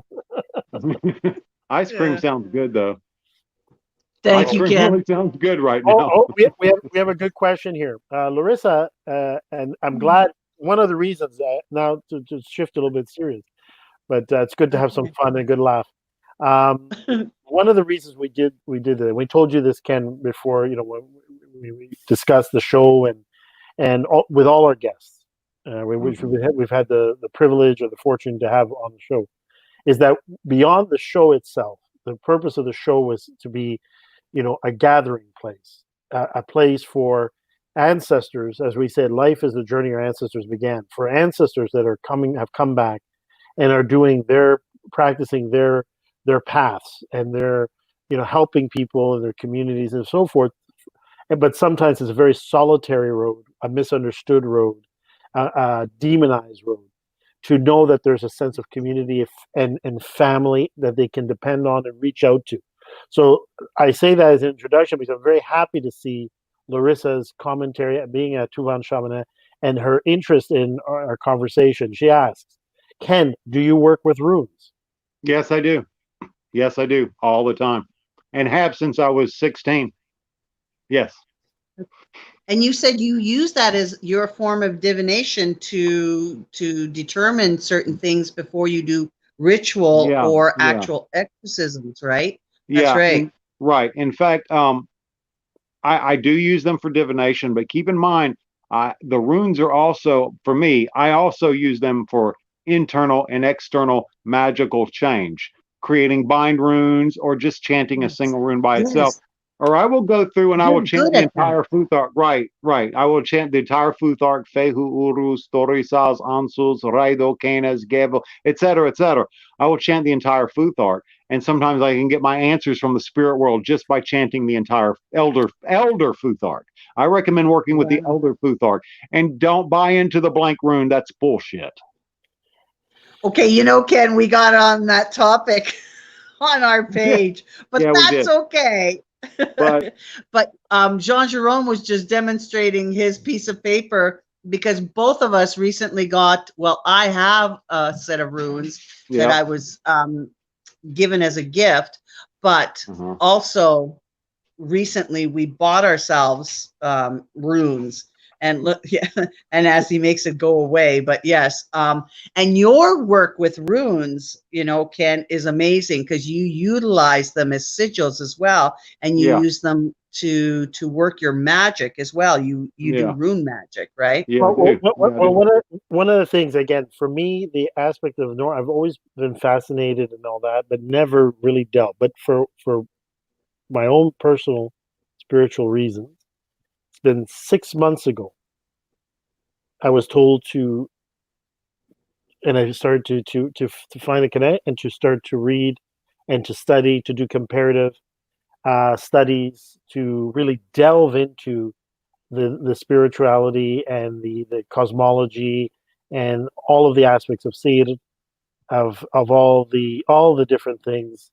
Ice cream sounds good, though. Thank you, Ken. Really sounds good right now. We have a good question here, Larissa, and I'm glad. One of the reasons, now to shift a little bit serious, but it's good to have some fun and a good laugh. One of the reasons we did it, we told you this, Ken, before, when we discussed the show and with all our guests, we've had the privilege or the fortune to have on the show, is that beyond the show itself, the purpose of the show was to be, a gathering place, a place for ancestors. As we said, life is the journey our ancestors began. For ancestors that have come back and are practicing their paths, and they're helping people in their communities and so forth. But sometimes it's a very solitary road, a misunderstood road, a demonized road. To know that there's a sense of community and family that they can depend on and reach out to. So I say that as an introduction because I'm very happy to see Larissa's commentary at being a Tuvan shaman and her interest in our conversation. She asks, Ken, do you work with runes? Yes, I do. Yes, I do, all the time, and have since I was 16. Yes. And you said you use that as your form of divination to determine certain things before you do ritual or actual exorcisms, right? Yeah, right. right. In fact, I do use them for divination, but keep in mind, the runes are also, for me, I also use them for internal and external magical change, creating bind runes or just chanting a Yes. single rune by itself. Yes. Or I will go through and I will You're chant good the at that. entire Futhark. Right, right. I will chant the entire Futhark, Fehu Urus, Torisas, Ansus, Raido, Canas, Gevo, etc., etc. I will chant the entire Futhark. And sometimes I can get my answers from the spirit world just by chanting the entire elder Futhark. I recommend working with the Wow. elder Futhark. And don't buy into the blank rune. That's bullshit. Okay, Ken, we got on that topic on our page, but Yeah, we that's did. okay. But But Jean Jerome was just demonstrating his piece of paper because both of us recently got, well, I have a set of runes that yeah. I was given as a gift, but Uh-huh. also recently we bought ourselves runes and look, yeah, and as he makes it go away, but yes, and your work with runes, Ken, is amazing because you utilize them as sigils as well, and you Yeah. use them to work your magic as well. You do Yeah. rune magic, right? Yeah, I do. Yeah, I do. One of the things, again, for me, the aspect of North, I've always been fascinated and all that, but never really dealt. But for my own personal spiritual reasons, it's been 6 months ago. I was told to, and I started to find a connect and to start to read and to study, to do comparative studies, to really delve into the spirituality and the cosmology and all of the aspects of Seiðr, of all the different things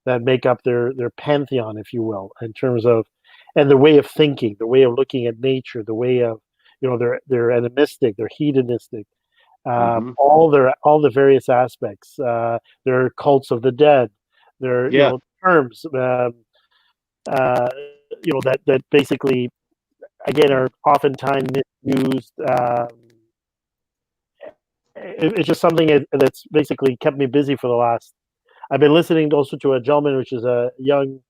that make up their pantheon, if you will, in terms of, and the way of thinking, the way of looking at nature, the way of, they're animistic, they're hedonistic, Mhm. all the various aspects, their cults of the dead, their Yeah. terms, that basically, again, are oftentimes misused. It's just something that's basically kept me busy for the last. I've been listening also to a gentleman, which is a young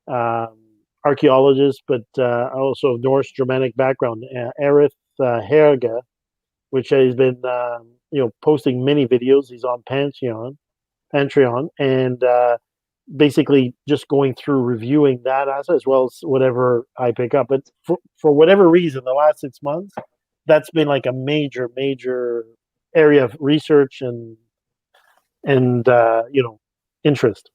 um, archaeologist, but also of Norse Germanic background, Erith Herge, which has been posting many videos. He's on Patreon, and basically just going through reviewing that as well as whatever I pick up. But for whatever reason, the last 6 months, that's been like a major area of research and interest.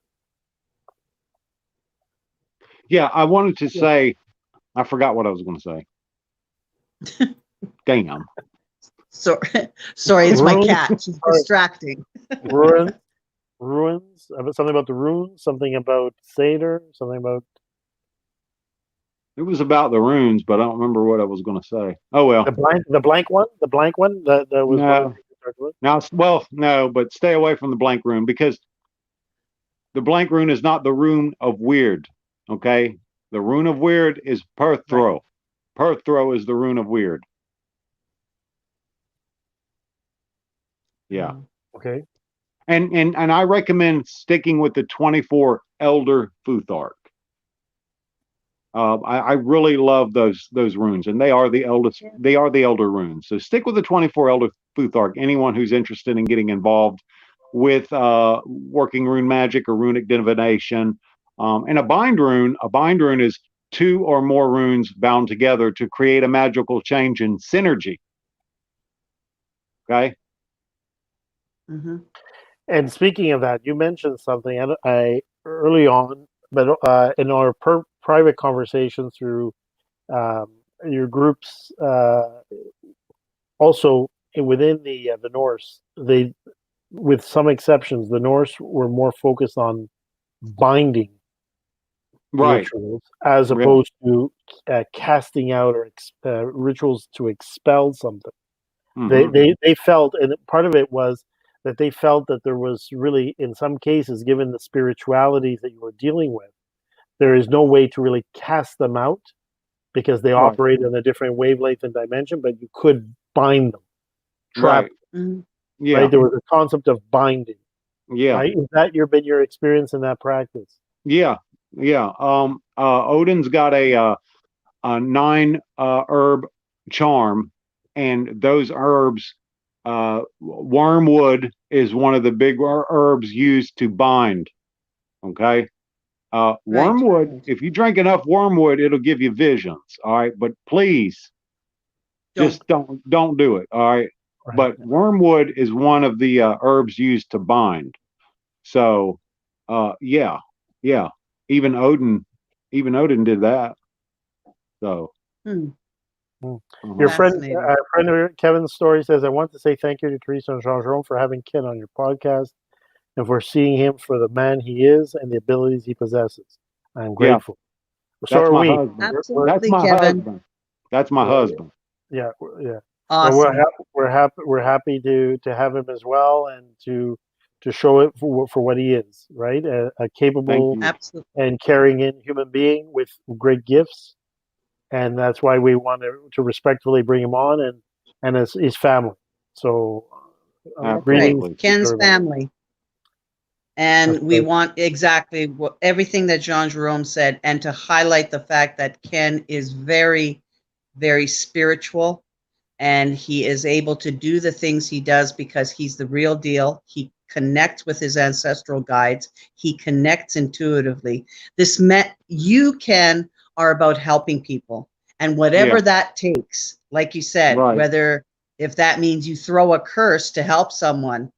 Yeah, I wanted to say, I forgot what I was going to say. Damn. So, sorry, it's my Ruins, cat. She's distracting. ruins, something about the runes, something about Seiðr, something about It was about the runes, but I don't remember what I was going to say. Oh well. the blank one, that was one of the No. things we talked about. Now, well, no, but stay away from the blank rune because the blank rune is not the rune of weird. Okay, the rune of weird is Perthro. Right. Perthro is the rune of weird. Yeah. Okay. And I recommend sticking with the 24 Elder Futhark. I really love those runes, and they are the eldest. They are the elder runes. So stick with the 24 Elder Futhark. Anyone who's interested in getting involved with working rune magic or runic divination, and a bind rune is 2 or more runes bound together to create a magical change in synergy. Okay. Mm-hmm. And speaking of that, you mentioned something I early on, but in our private conversations through your groups, also within the Norse, they, with some exceptions, the Norse were more focused on binding Right. rituals as Yeah. opposed to casting out or rituals to expel something. Mhm. They felt, and part of it was that they felt that there was really, in some cases, given the spiritualities that you were dealing with, there is no way to really cast them out because they Right. operate in a different wavelength and dimension, but you could bind them, trap Right. Mm-hmm. Yeah. right? There was a concept of binding, Yeah. right? Is that been your experience in that practice? Yeah, yeah. Odin's got a 9 herb charm, and those herbs, wormwood is one of the big herbs used to bind. Okay. Right. Wormwood, if you drink enough wormwood, it'll give you visions. All right. But please just don't do it. All right. Right. But wormwood is one of the herbs used to bind. So, yeah, yeah. Even Odin, even Odin did that. So, Hmm. Your friend, Fascinating. Kevin's story says, I want to say thank you to Teresa and Jean Jerome for having Ken on your podcast and for seeing him for the man he is and the abilities he possesses. I'm yeah, grateful. So that's are my we. husband. That's Absolutely, my Kevin. husband. That's my husband. Yeah, yeah. Awesome. Well, we're happy to have him as well, and to show it for what he is, right? A capable Thank you. Absolutely. and caring in human being with great gifts, and that's why we want to respectfully bring him on, and his family. So, Right. greetings to Ken's everybody. family. And That's we right. want exactly everything that Jean Jerome said, and to highlight the fact that Ken is very, very spiritual, and he is able to do the things he does because he's the real deal. He connects with his ancestral guides. He connects intuitively. You, Ken, are about helping people, and whatever Yeah. that takes, like you said, Right. if that means you throw a curse to help someone,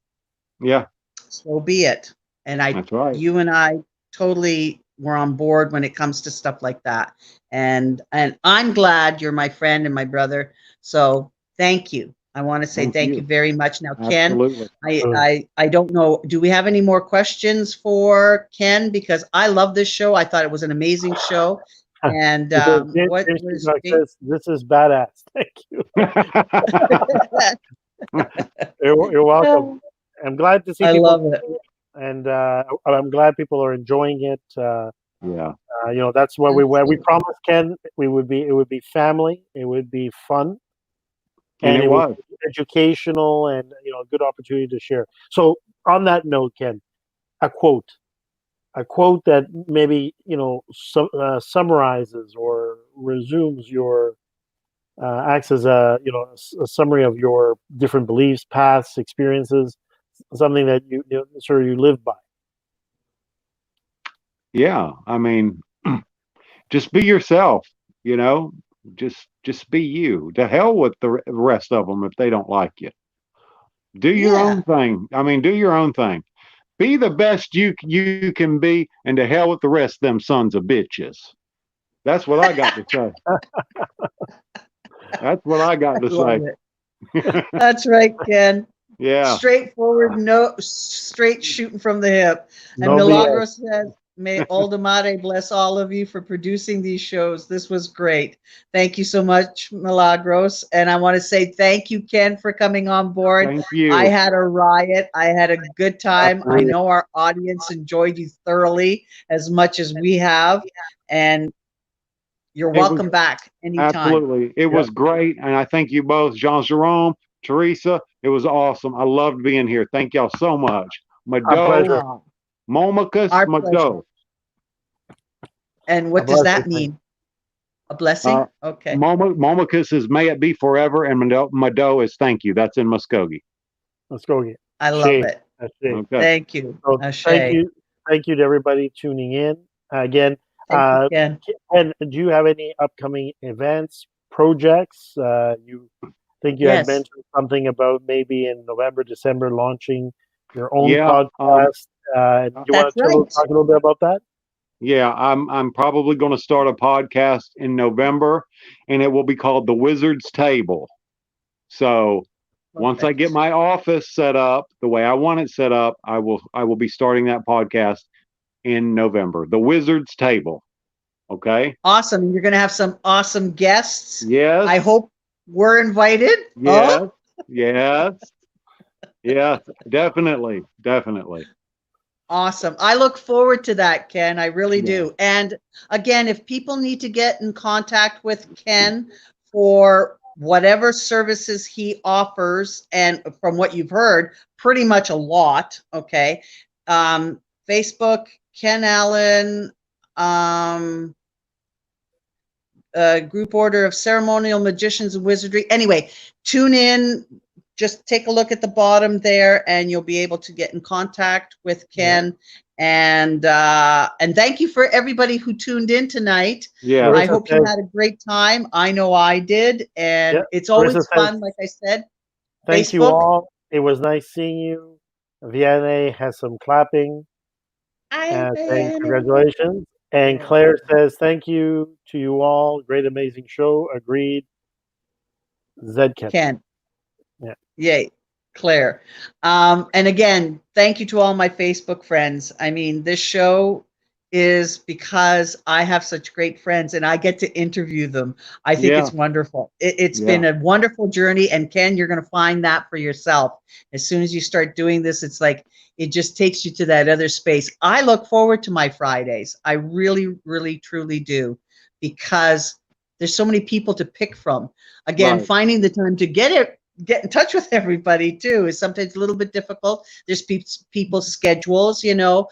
Yeah, so be it. And that's right. you and I totally were on board when it comes to stuff like that. And I'm glad you're my friend and my brother. So thank you. I want to say thank you very much. Now, Ken, Absolutely. I don't know. Do we have any more questions for Ken? Because I love this show. I thought it was an amazing show. And what was this is badass. Thank you. You're welcome. I'm glad to see I people, love it. and I'm glad people are enjoying it. Yeah. That's what we promised Ken. It would be family. It would be fun, And it would was. be educational, and a good opportunity to share. So on that note, Ken, a quote that maybe summarizes or resumes your acts as a summary of your different beliefs, paths, experiences, something that you sort of you live by. Yeah. I mean, just be yourself, you know, just be you. To hell with the rest of them if they don't like you. Do your own thing. I mean, do your own thing. Be the best you can be, and to hell with the rest of them sons of bitches. That's what I got to say. That's what I got to say. That's right, Ken. Yeah. Straightforward, straight shooting from the hip. And Milagros says, may Oldemade bless all of you for producing these shows. This was great. Thank you so much, Milagros. And I want to say thank you, Ken, for coming on board. Thank you. I had a riot. I had a good time. I know our audience enjoyed you thoroughly as much as we have. And you're welcome back anytime. Absolutely. It was great. And I thank you both, Jean Jerome, Teresa. It was awesome. I loved being here. Thank y'all so much. Mado, Momicus, Mado. And what does that mean? A blessing? Okay. Momicus is may it be forever, and Mado is thank you. That's in Muskogee. Muskogee. I love it. Okay. Thank you. So thank you to everybody tuning in again. Ken, do you have any upcoming events, projects? You think you had mentioned something about maybe in November, December launching your own podcast? Do you want to talk a little bit about that? Yeah, I'm probably going to start a podcast in November, and it will be called The Wizard's Table. So once I get my office set up the way I want it set up, I will be starting that podcast in November. The Wizard's Table. Okay. Awesome. You're going to have some awesome guests. Yes. I hope we're invited. Yes. Oh? Yes. Yes. Definitely. Definitely. Awesome. I look forward to that, Ken. I really do. And again, if people need to get in contact with Ken for whatever services he offers, and from what you've heard, pretty much a lot, okay, Facebook, Ken Allen, group order of ceremonial magicians and wizardry. Anyway, tune in. Just take a look at the bottom there, and you'll be able to get in contact with Ken. Yeah. And thank you for everybody who tuned in tonight. Yeah. I hope you had a great time. I know I did, and it's always fun. Like I said, thank you all. It was nice seeing you. Vianney has some clapping. Congratulations. And Claire says, thank you to you all. Great, amazing show. Agreed. Zedkin. Ken. Yeah. Yay, Claire. And again, thank you to all my Facebook friends. I mean, this show is because I have such great friends and I get to interview them. I think it's wonderful. It's been a wonderful journey. And Ken, you're going to find that for yourself. As soon as you start doing this, it's like, it just takes you to that other space. I look forward to my Fridays. I really, really, truly do, because there's so many people to pick from. Again, finding the time to get in touch with everybody too is sometimes a little bit difficult. There's people's schedules, you know.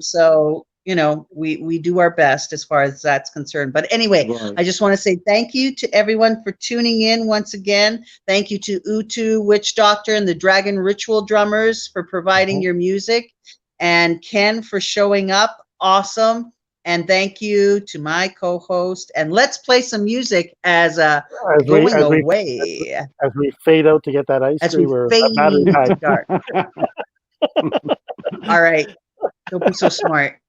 So, you know, we do our best as far as that's concerned. But anyway, I just want to say thank you to everyone for tuning in once again. Thank you to Utu, Witch Doctor, and the Dragon Ritual Drummers for providing your music, and Ken for showing up. Awesome. And thank you to my co-host. And let's play some music as going away. As we fade out to get that ice cream. As we fade dark. All right. Don't be so smart.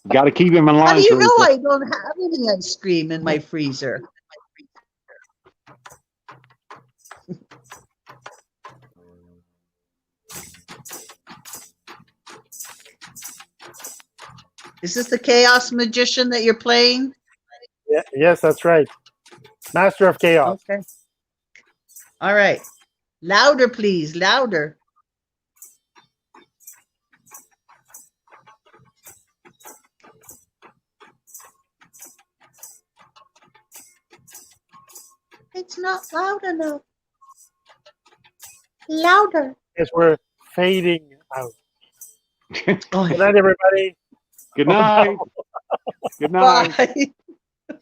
Got to keep him in line. How do you know I don't have any ice cream in my freezer? Is this the Chaos Magician that you're playing? Yeah, yes, that's right. Master of Chaos. Okay. All right. Louder, please. Louder. It's not loud enough. Louder. Yes, we're fading out. Good night, everybody. Good night. Good night.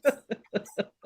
Bye.